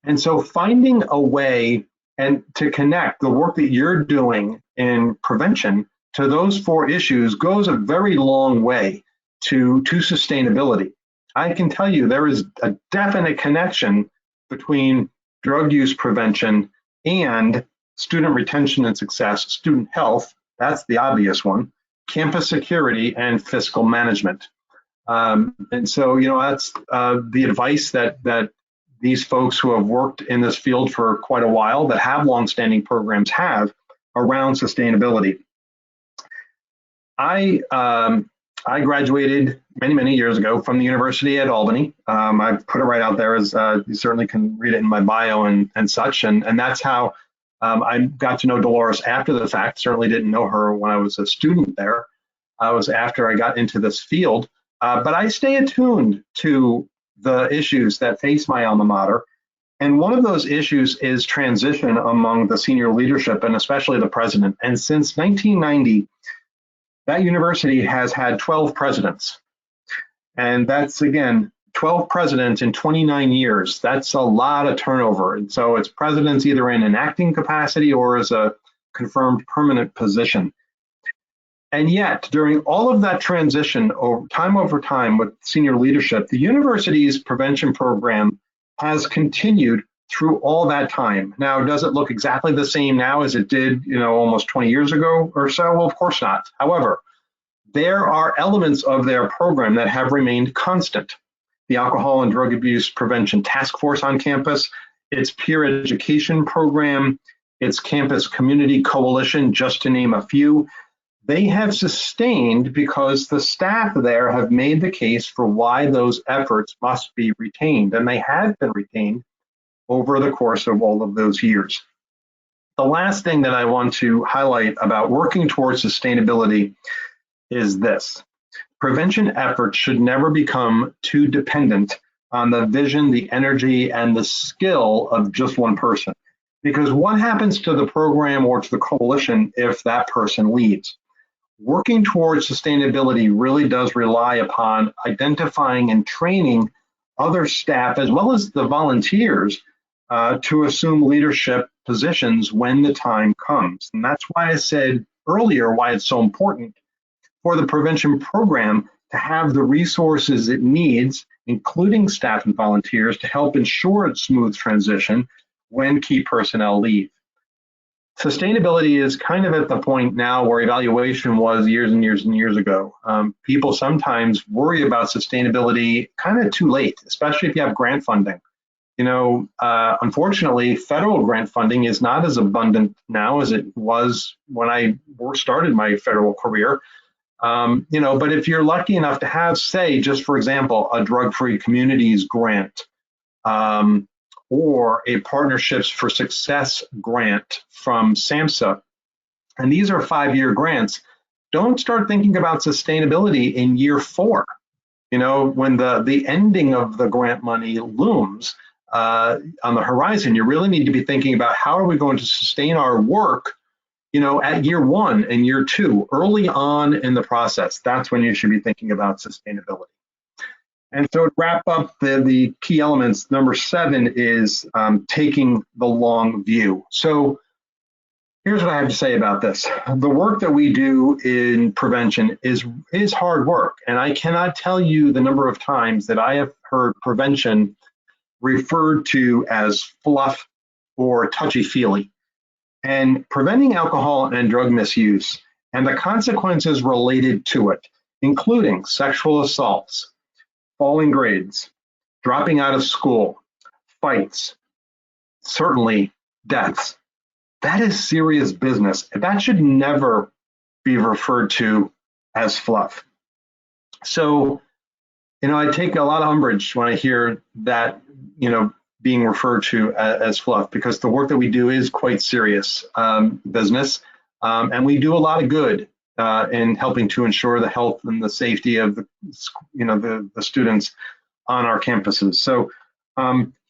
And so finding a way and to connect the work that you're doing in prevention to those 4 issues goes a very long way to sustainability. I can tell you there is a definite connection between drug use prevention and student retention and success, student health, that's the obvious one, campus security, and fiscal management. And so, you know, that's the advice that these folks who have worked in this field for quite a while, that have longstanding programs, have around sustainability. I graduated many years ago from the University at Albany. I put it right out there, as you certainly can read it in my bio and such. And that's how I got to know Dolores after the fact. Certainly didn't know her when I was a student there. I was after I got into this field. But I stay attuned to the issues that face my alma mater. And one of those issues is transition among the senior leadership, and especially the president. And since 1990, that university has had 12 presidents. And that's, again, 12 presidents in 29 years. That's a lot of turnover. And so it's presidents either in an acting capacity or as a confirmed permanent position. And yet, during all of that transition over time with senior leadership, the university's prevention program has continued through all that time. Now, does it look exactly the same now as it did, you know, almost 20 years ago or so? Well, of course not. However, there are elements of their program that have remained constant. The Alcohol and Drug Abuse Prevention Task Force on campus, its peer education program, its campus community coalition, just to name a few. They have sustained because the staff there have made the case for why those efforts must be retained, and they have been retained over the course of all of those years. The last thing that I want to highlight about working towards sustainability is this. Prevention efforts should never become too dependent on the vision, the energy, and the skill of just one person. Because what happens to the program or to the coalition if that person leaves? Working towards sustainability really does rely upon identifying and training other staff as well as the volunteers to assume leadership positions when the time comes. And that's why I said earlier why it's so important for the prevention program to have the resources it needs, including staff and volunteers, to help ensure a smooth transition when key personnel leave. Sustainability is kind of at the point now where evaluation was years and years and years ago. People sometimes worry about sustainability kind of too late, especially if you have grant funding. Unfortunately, federal grant funding is not as abundant now as it was when I started my federal career. But if you're lucky enough to have, say, just for example, a drug-free communities grant, um, or a Partnerships for Success grant from SAMHSA, and these are 5-year grants, don't start thinking about sustainability in year 4. When the ending of the grant money looms on the horizon, you really need to be thinking about how are we going to sustain our work, at year 1 and year 2, early on in the process. That's when you should be thinking about sustainability. And so to wrap up the key elements, number 7 is taking the long view. So here's what I have to say about this. The work that we do in prevention is hard work. And I cannot tell you the number of times that I have heard prevention referred to as fluff or touchy-feely. And preventing alcohol and drug misuse and the consequences related to it, including sexual assaults, falling grades, dropping out of school, fights, certainly deaths. That is serious business. That should never be referred to as fluff. So, I take a lot of umbrage when I hear that, being referred to as fluff, because the work that we do is quite serious business, and we do a lot of good in helping to ensure the health and the safety of the students on our campuses. So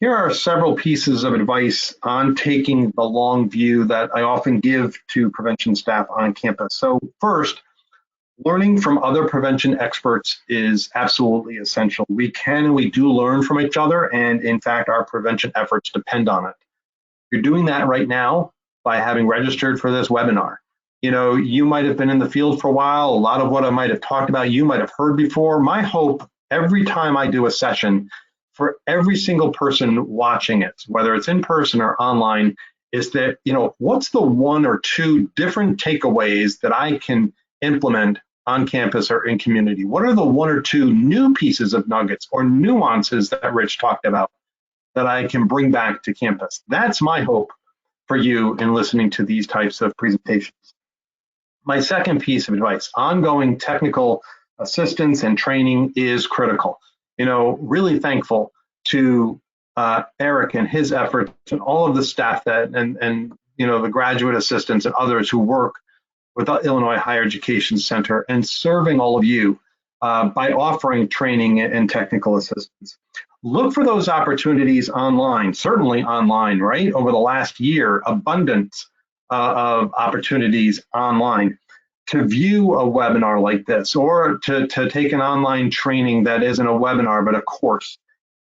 here are several pieces of advice on taking the long view that I often give to prevention staff on campus. So first, learning from other prevention experts is absolutely essential. We can and we do learn from each other, and in fact, our prevention efforts depend on it. You're doing that right now by having registered for this webinar. You might have been in the field for a while. A lot of what I might have talked about, you might have heard before. My hope every time I do a session, for every single person watching it, whether it's in person or online, is that, what's the 1 or 2 different takeaways that I can implement on campus or in community? What are the 1 or 2 new pieces of nuggets or nuances that Rich talked about that I can bring back to campus? That's my hope for you in listening to these types of presentations. My second piece of advice, ongoing technical assistance and training is critical. Really thankful to Eric and his efforts and all of the staff and the graduate assistants and others who work with the Illinois Higher Education Center and serving all of you by offering training and technical assistance. Look for those opportunities online, certainly online, right? Over the last year, abundance of opportunities online to view a webinar like this, or to take an online training that isn't a webinar, but a course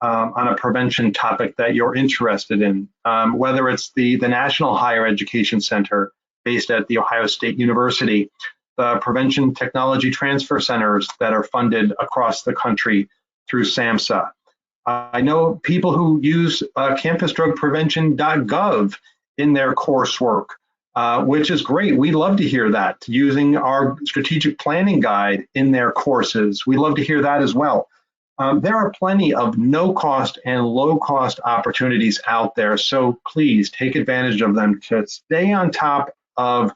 on a prevention topic that you're interested in, whether it's the National Higher Education Center based at The Ohio State University, the Prevention Technology Transfer Centers that are funded across the country through SAMHSA. I know people who use campusdrugprevention.gov in their coursework, which is great. We love to hear that, using our strategic planning guide in their courses. We love to hear that as well. There are plenty of no-cost and low-cost opportunities out there, so please take advantage of them to stay on top of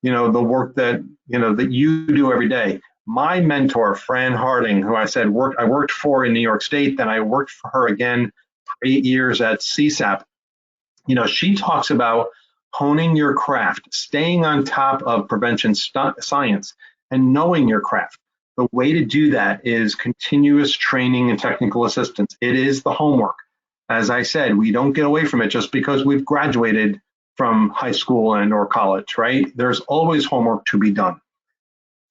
the work that that you do every day. My mentor, Fran Harding, who I said I worked for in New York State, then I worked for her again for 8 years at CSAP. She talks about honing your craft, staying on top of prevention science, and knowing your craft. The way to do that is continuous training and technical assistance. It is the homework. As I said, we don't get away from it just because we've graduated from high school or college, right? There's always homework to be done.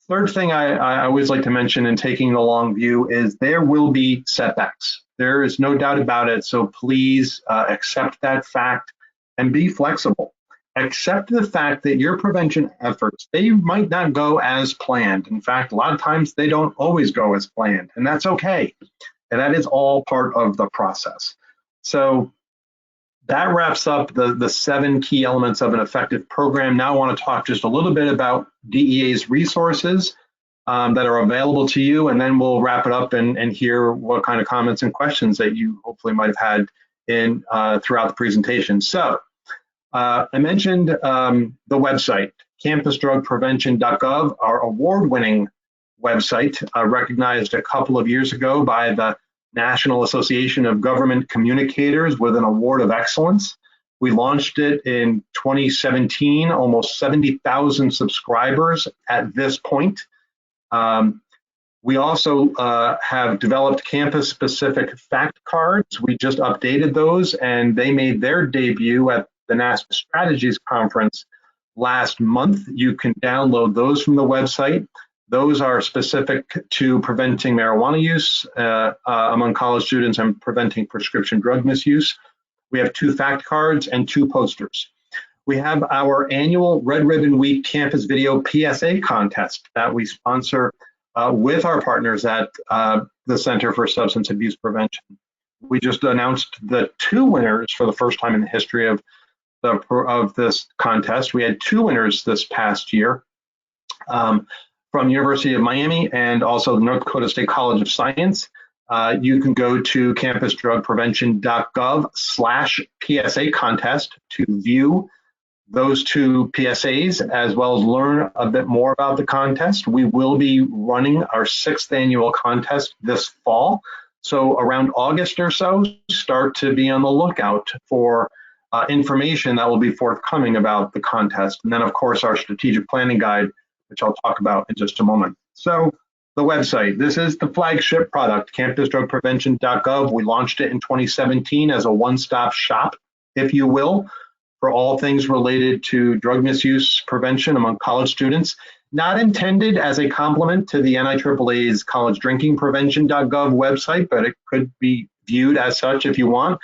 Third thing I always like to mention in taking the long view is there will be setbacks. There is no doubt about it. So please accept that fact and be flexible. Accept the fact that your prevention efforts, they might not go as planned. In fact, a lot of times they don't always go as planned, and that's okay. And that is all part of the process. So that wraps up the 7 key elements of an effective program. Now I want to talk just a little bit about DEA's resources that are available to you, and then we'll wrap it up and hear what kind of comments and questions that you hopefully might have had throughout the presentation. So I mentioned the website, campusdrugprevention.gov, our award-winning website, recognized a couple of years ago by the National Association of Government Communicators with an award of excellence. We launched it in 2017, almost 70,000 subscribers at this point. We also have developed campus-specific fact cards. We just updated those, and they made their debut at the NASPA Strategies Conference last month. You can download those from the website. Those are specific to preventing marijuana use among college students and preventing prescription drug misuse. We have 2 fact cards and 2 posters. We have our annual Red Ribbon Week Campus Video PSA contest that we sponsor with our partners at the Center for Substance Abuse Prevention. We just announced the 2 winners for the first time in the history of this contest. We had 2 winners this past year from University of Miami and also the North Dakota State College of Science. You can go to campusdrugprevention.gov/PSA contest to view those 2 PSAs, as well as learn a bit more about the contest. We will be running our 6th annual contest this fall. So around August or so, start to be on the lookout for information that will be forthcoming about the contest. And then, of course, our strategic planning guide, which I'll talk about in just a moment. So the website, this is the flagship product, campusdrugprevention.gov. We launched it in 2017 as a one-stop shop, if you will, for all things related to drug misuse prevention among college students, not intended as a complement to the NIAAA's collegedrinkingprevention.gov website, but it could be viewed as such if you want.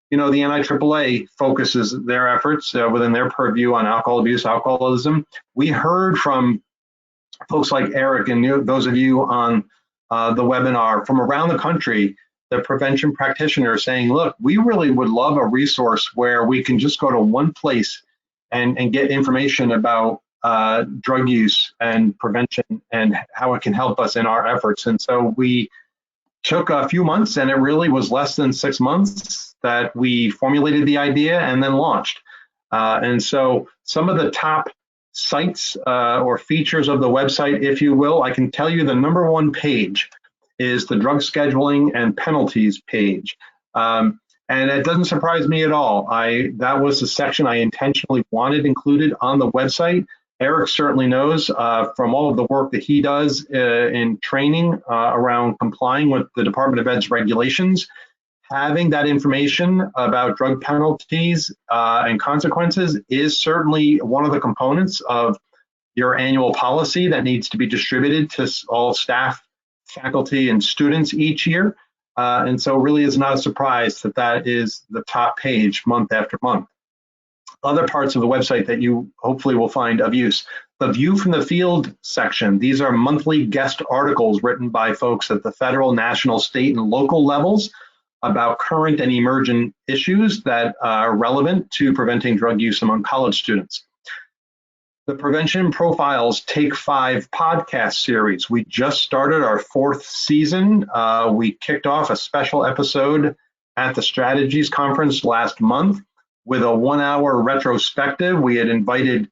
You know, the NIAAA focuses their efforts within their purview on alcohol abuse, alcoholism. We heard from folks like Eric and those of you on the webinar from around the country, the prevention practitioners saying, look, we really would love a resource where we can just go to one place and get information about drug use and prevention and how it can help us in our efforts. And so we took a few months, and it really was less than 6 months that we formulated the idea and then launched. And so some of the top sites or features of the website, if you will, I can tell you the number 1 page is the drug scheduling and penalties page. And it doesn't surprise me at all. That was the section I intentionally wanted included on the website. Eric certainly knows from all of the work that he does in training around complying with the Department of Ed's regulations. Having that information about drug penalties and consequences is certainly one of the components of your annual policy that needs to be distributed to all staff, faculty, and students each year. And so really is not a surprise that that is the top page month after month. Other parts of the website that you hopefully will find of use. The View from the Field section. These are monthly guest articles written by folks at the federal, national, state, and local levels about current and emergent issues that are relevant to preventing drug use among college students. The Prevention Profiles Take 5 podcast series. We just started our 4th season. We kicked off a special episode at the Strategies Conference last month with a 1-hour retrospective. We had invited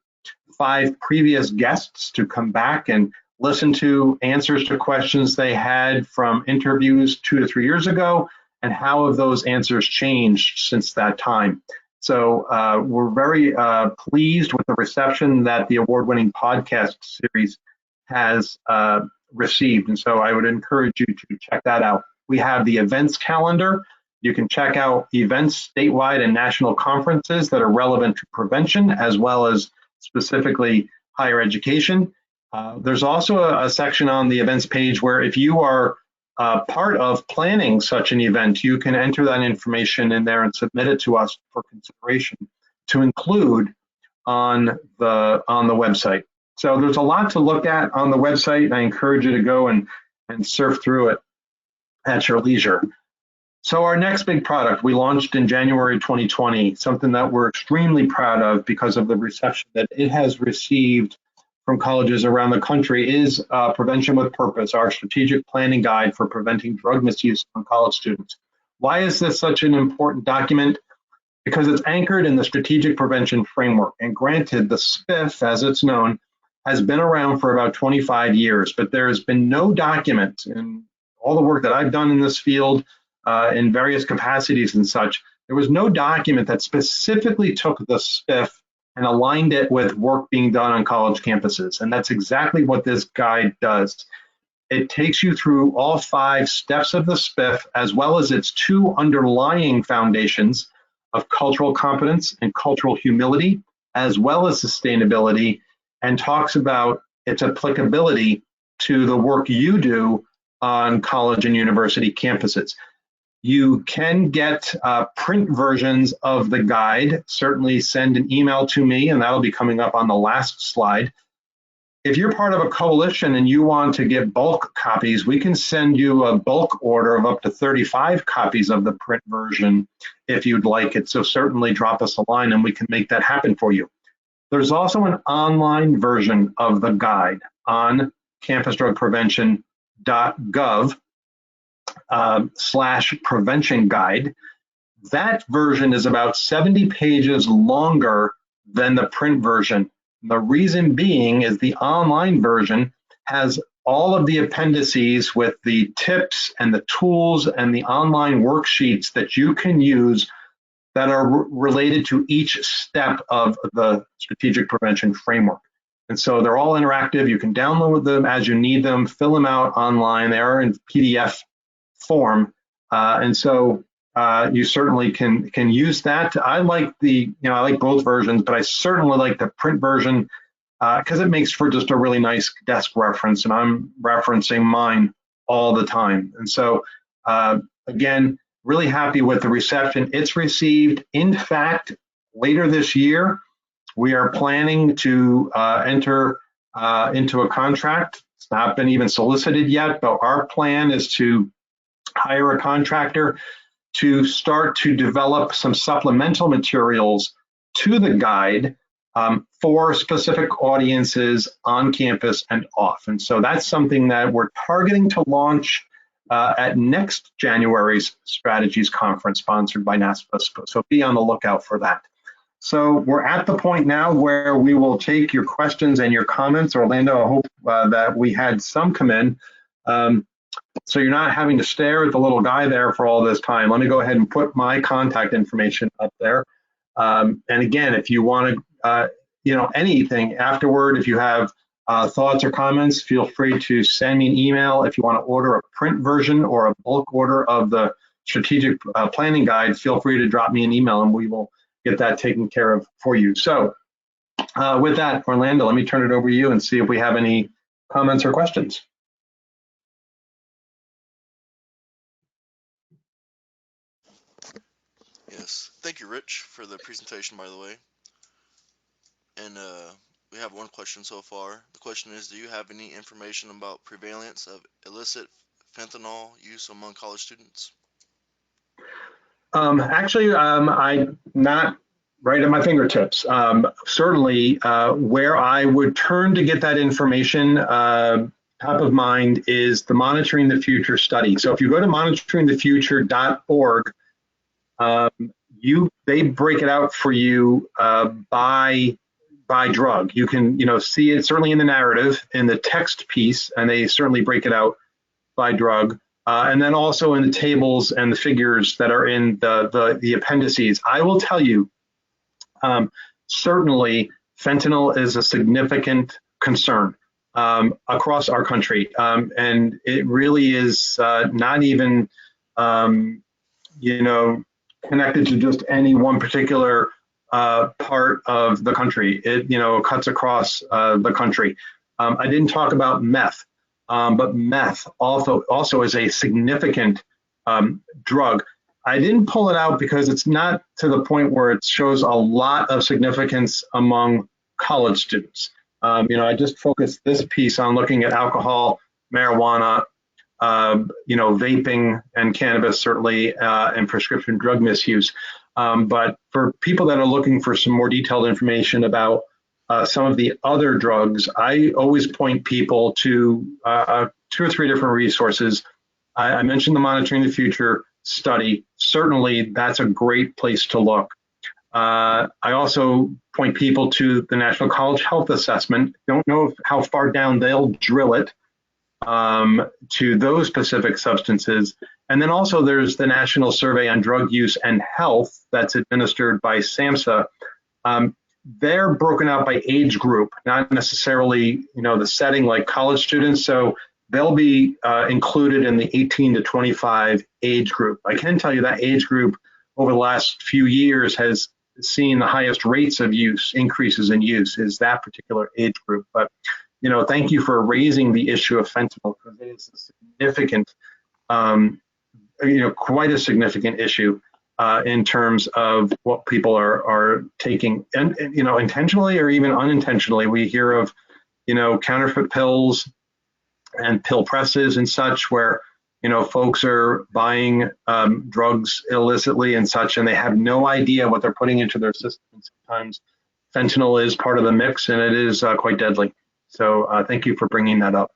5 previous guests to come back and listen to answers to questions they had from interviews 2 to 3 years ago, and how have those answers changed since that time. So we're very pleased with the reception that the award-winning podcast series has received. And so I would encourage you to check that out. We have the events calendar. You can check out events statewide and national conferences that are relevant to prevention, as well as specifically higher education. There's also a section on the events page where if you are part of planning such an event, you can enter that information in there and submit it to us for consideration to include on the website. So there's a lot to look at on the website, and I encourage you to go and surf through it at your leisure. So our next big product we launched in January 2020, something that we're extremely proud of because of the reception that it has received from colleges around the country, is Prevention with Purpose, our strategic planning guide for preventing drug misuse among college students. Why is this such an important document? Because it's anchored in the strategic prevention framework. And granted, the SPIF, as it's known, has been around for about 25 years, but there has been no document in all the work that I've done in this field in various capacities and such. There was no document that specifically took the SPIF and aligned it with work being done on college campuses. And that's exactly what this guide does. It takes you through all 5 steps of the SPIF, as well as its 2 underlying foundations of cultural competence and cultural humility, as well as sustainability, and talks about its applicability to the work you do on college and university campuses. You can get print versions of the guide. Certainly send an email to me, and that'll be coming up on the last slide. If you're part of a coalition and you want to get bulk copies, we can send you a bulk order of up to 35 copies of the print version if you'd like it. So certainly drop us a line and we can make that happen for you. There's also an online version of the guide on campusdrugprevention.gov /prevention guide. That version is about 70 pages longer than the print version. The reason being is the online version has all of the appendices with the tips and the tools and the online worksheets that you can use that are related to each step of the strategic prevention framework. And so they're all interactive. You can download them as you need them, fill them out online. They are in PDF form. And so you certainly can use that. I like I like both versions, but I certainly like the print version because it makes for just a really nice desk reference, and I'm referencing mine all the time. And so again, really happy with the reception it's received. In fact, later this year, we are planning to enter into a contract. It's not been even solicited yet, but our plan is to hire a contractor to start to develop some supplemental materials to the guide for specific audiences on campus and off. And so that's something that we're targeting to launch at next January's Strategies Conference sponsored by NASPA. So be on the lookout for that. So we're at the point now where we will take your questions and your comments. Orlando, I hope that we had some come in. So you're not having to stare at the little guy there for all this time. Let me go ahead and put my contact information up there. And again, if you want to, anything afterward, if you have thoughts or comments, feel free to send me an email. If you want to order a print version or a bulk order of the strategic planning guide, feel free to drop me an email and we will get that taken care of for you. So with that, Orlando, let me turn it over to you and see if we have any comments or questions. Yes, thank you, Rich, for the presentation, by the way. And we have one question so far. The question is, do you have any information about prevalence of illicit fentanyl use among college students? Actually, I'm not right at my fingertips. Certainly, where I would turn to get that information top of mind is the Monitoring the Future study. So if you go to monitoringthefuture.org, they break it out for you by drug. You can see it certainly in the narrative, in the text piece, and they certainly break it out by drug. And then also in the tables and the figures that are in the appendices. I will tell you, certainly fentanyl is a significant concern across our country. And it really is not even, connected to just any one particular part of the country. It, cuts across the country. I didn't talk about meth. But meth also is a significant drug. I didn't pull it out because it's not to the point where it shows a lot of significance among college students. I just focused this piece on looking at alcohol, marijuana, vaping and cannabis certainly, and prescription drug misuse. But for people that are looking for some more detailed information about some of the other drugs, I always point people to 2 or 3 different resources. I mentioned the Monitoring the Future study, certainly that's a great place to look. I also point people to the National College Health Assessment. Don't know how far down they'll drill it to those specific substances. And then also there's the National Survey on Drug Use and Health that's administered by SAMHSA. They're broken out by age group, not necessarily, the setting like college students. So they'll be included in the 18 to 25 age group. I can tell you that age group over the last few years has seen the highest rates of use, increases in use, is that particular age group. But thank you for raising the issue of fentanyl, because it is a significant, quite a significant issue in terms of what people are taking, and intentionally or even unintentionally. We hear of, counterfeit pills and pill presses and such, where folks are buying drugs illicitly and such, and they have no idea what they're putting into their system. Sometimes fentanyl is part of the mix, and it is quite deadly. So thank you for bringing that up.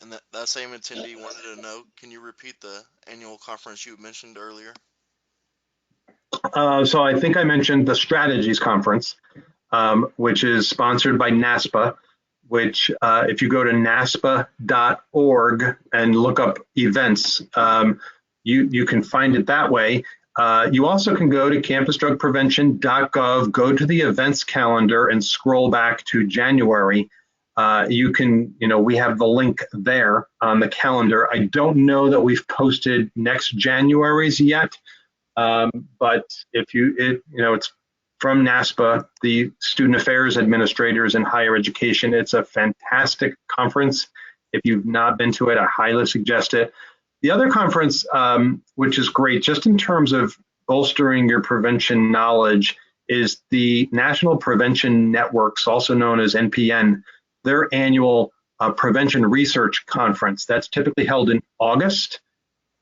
And that same attendee wanted to know, can you repeat the annual conference you mentioned earlier? So I think I mentioned the Strategies Conference, which is sponsored by NASPA, which if you go to naspa.org and look up events, you can find it that way. You also can go to campusdrugprevention.gov, go to the events calendar and scroll back to January. We have the link there on the calendar. I don't know that we've posted next January's yet, but it's from NASPA, the Student Affairs Administrators in Higher Education. It's a fantastic conference. If you've not been to it, I highly suggest it. The other conference, which is great just in terms of bolstering your prevention knowledge, is the National Prevention Networks, also known as NPN, their annual prevention research conference. That's typically held in August.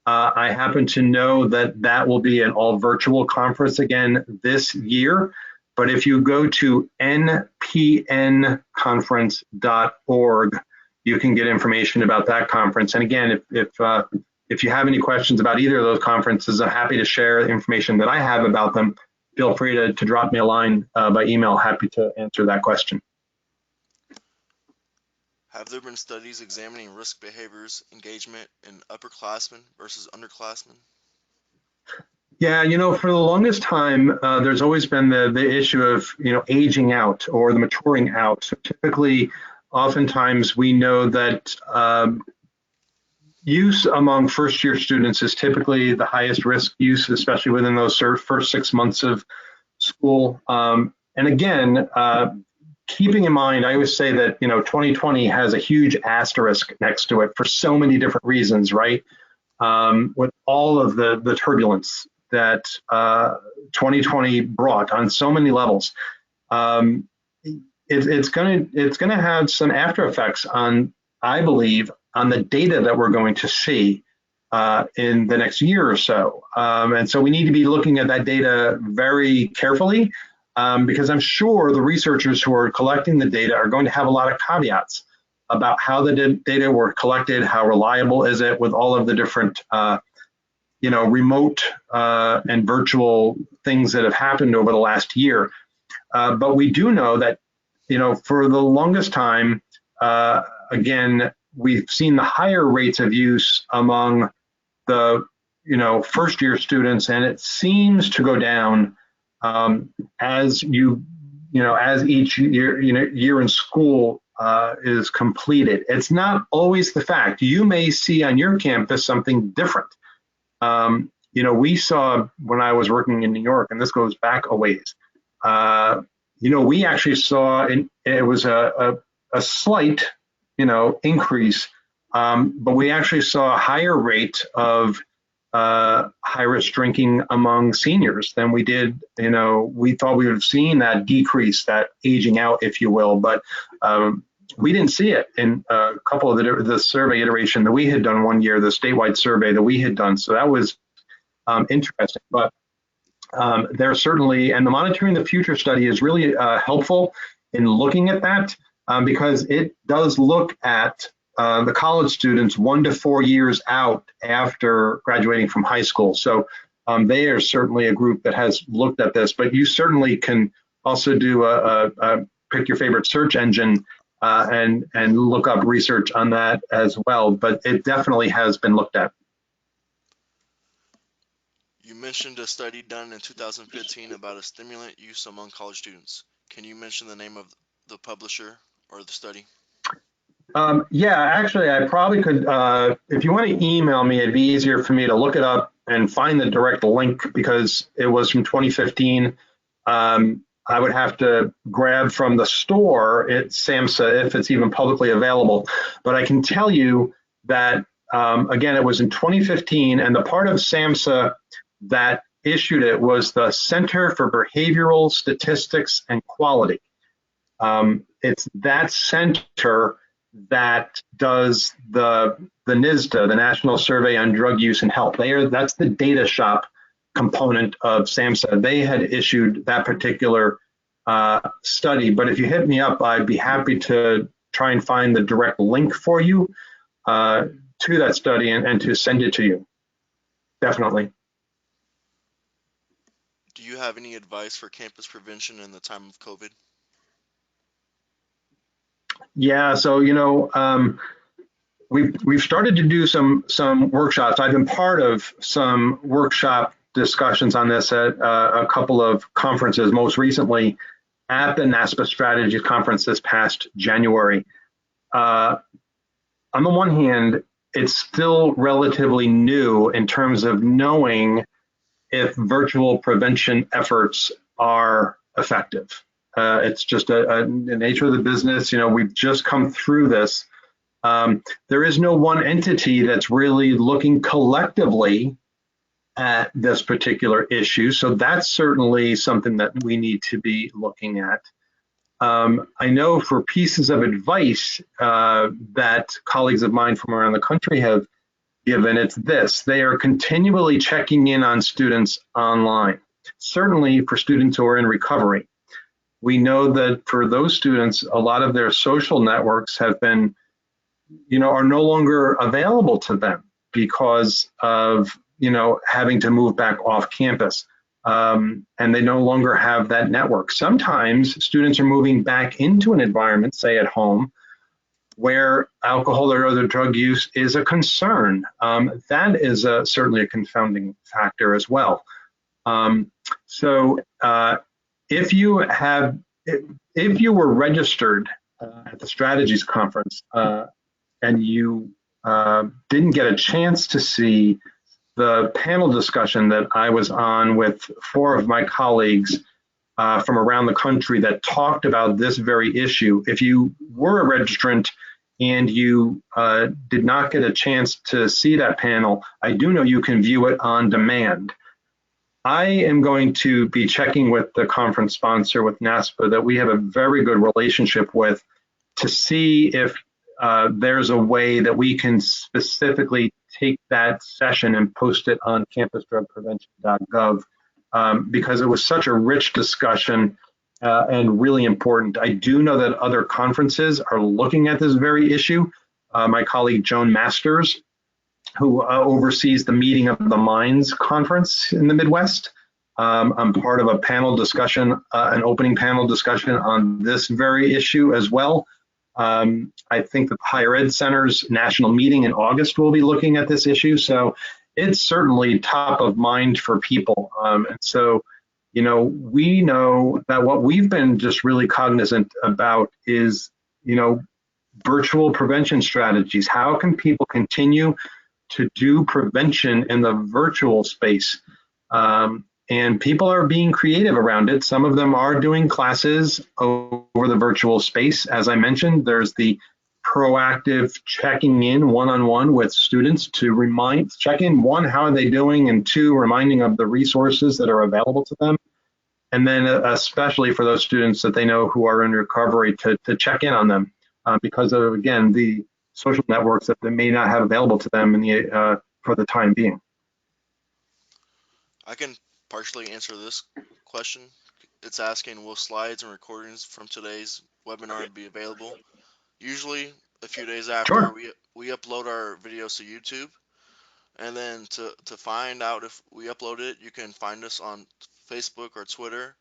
I happen to know that will be an all virtual conference again this year. But if you go to npnconference.org, you can get information about that conference. And again, if you have any questions about either of those conferences, I'm happy to share the information that I have about them. Feel free to drop me a line by email. Happy to answer that question. Have there been studies examining risk behaviors engagement in upperclassmen versus underclassmen? Yeah, for the longest time, there's always been the issue of, aging out or the maturing out. So typically, oftentimes we know that use among first-year students is typically the highest risk use, especially within those first 6 months of school. And again, keeping in mind, I always say that 2020 has a huge asterisk next to it for so many different reasons, right? With all of the turbulence that 2020 brought on so many levels, it's going to have some after effects on, I believe, on the data that we're going to see in the next year or so. And so we need to be looking at that data very carefully, because I'm sure the researchers who are collecting the data are going to have a lot of caveats about how the data were collected, how reliable is it with all of the different remote and virtual things that have happened over the last year. But we do know that, for the longest time, again, we've seen the higher rates of use among the, first year students, and it seems to go down as as each year in school is completed. It's not always the fact. You may see on your campus something different. We saw when I was working in New York, and this goes back a ways, we actually saw it was a slight, increase, but we actually saw a higher rate of high risk drinking among seniors than we did. We thought we would have seen that decrease, that aging out, if you will, but we didn't see it in a couple of the survey iteration that we had done one year, the statewide survey that we had done. So that was interesting. But there's certainly, and the Monitoring the Future study is really helpful in looking at that, because it does look at the college students 1 to 4 years out after graduating from high school. So they are certainly a group that has looked at this, but you certainly can also do a pick your favorite search engine and look up research on that as well. But it definitely has been looked at. You mentioned a study done in 2015 about a stimulant use among college students. Can you mention the name of the publisher or the study? Yeah, actually, I probably could. If you want to email me, it'd be easier for me to look it up and find the direct link because it was from 2015. I would have to grab from the store at SAMHSA if it's even publicly available. But I can tell you that, again, it was in 2015, and the part of SAMHSA that issued it was the Center for Behavioral Statistics and Quality. It's that center that does the NISDA, the National Survey on Drug Use and Health. That's the data shop component of SAMHSA. They had issued that particular study, but if you hit me up, I'd be happy to try and find the direct link for you to that study and to send it to you. Definitely. Do you have any advice for campus prevention in the time of COVID? Yeah, so we've started to do some workshops. I've been part of some workshop discussions on this at a couple of conferences, most recently at the NASPA Strategies Conference this past January. On the one hand, it's still relatively new in terms of knowing if virtual prevention efforts are effective. It's just the nature of the business. We've just come through this. There is no one entity that's really looking collectively at this particular issue. So that's certainly something that we need to be looking at. I know for pieces of advice that colleagues of mine from around the country have given, it's this: they are continually checking in on students online, certainly for students who are in recovery. We know that for those students, a lot of their social networks have been, are no longer available to them because of, having to move back off campus. And they no longer have that network. Sometimes students are moving back into an environment, say at home, where alcohol or other drug use is a concern. That is certainly a confounding factor as well. So if you have, if you were registered at the Strategies Conference and you didn't get a chance to see the panel discussion that I was on with four of my colleagues from around the country that talked about this very issue, if you were a registrant and you did not get a chance to see that panel, I do know you can view it on demand. I am going to be checking with the conference sponsor, with NASPA, that we have a very good relationship with, to see if there's a way that we can specifically take that session and post it on campusdrugprevention.gov, because it was such a rich discussion and really important. I do know that other conferences are looking at this very issue. My colleague Joan Masters, who oversees the Meeting of the Minds conference in the Midwest. I'm part of a panel discussion, an opening panel discussion on this very issue as well. I think the Higher Ed Center's national meeting in August will be looking at this issue. So it's certainly top of mind for people. And so, we know that what we've been just really cognizant about is, virtual prevention strategies. How can people continue to do prevention in the virtual space? And people are being creative around it. Some of them are doing classes over the virtual space. As I mentioned, there's the proactive checking in one-on-one with students to check in, one, how are they doing? And two, reminding of the resources that are available to them. And then especially for those students that they know who are in recovery, to check in on them because of, again, the social networks that they may not have available to them for the time being. I can partially answer this question. It's asking, will slides and recordings from today's webinar be available? Usually, a few days after Sure. we upload our videos to YouTube. And then to find out if we upload it, you can find us on Facebook or Twitter,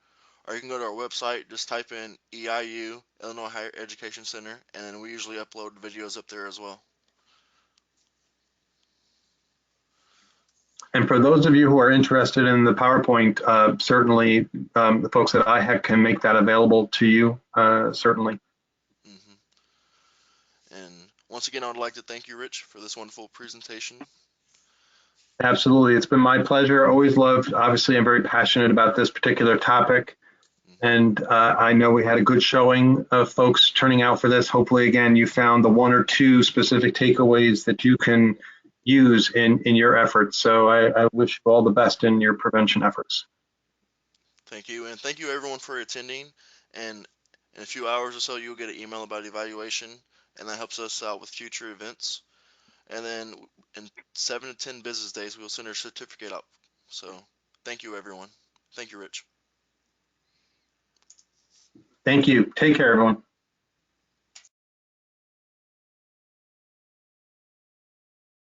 or you can go to our website. Just type in EIU, Illinois Higher Education Center, and then we usually upload videos up there as well. And for those of you who are interested in the PowerPoint, certainly the folks at IHEC can make that available to you, certainly. hmm And once again, I would like to thank you, Rich, for this wonderful presentation. Absolutely. It's been my pleasure. Always loved, obviously, I'm very passionate about this particular topic. hmm And I know we had a good showing of folks turning out for this. Hopefully, again, you found the one or two specific takeaways that you can use in your efforts. So I wish you all the best in your prevention efforts. Thank you, and thank you everyone for attending. And in a few hours or so, you'll get an email about evaluation, and that helps us out with future events. And then in 7 to 10 business days, we'll send our certificate out. So thank you, everyone. Thank you, Rich. Thank you. Take care, everyone.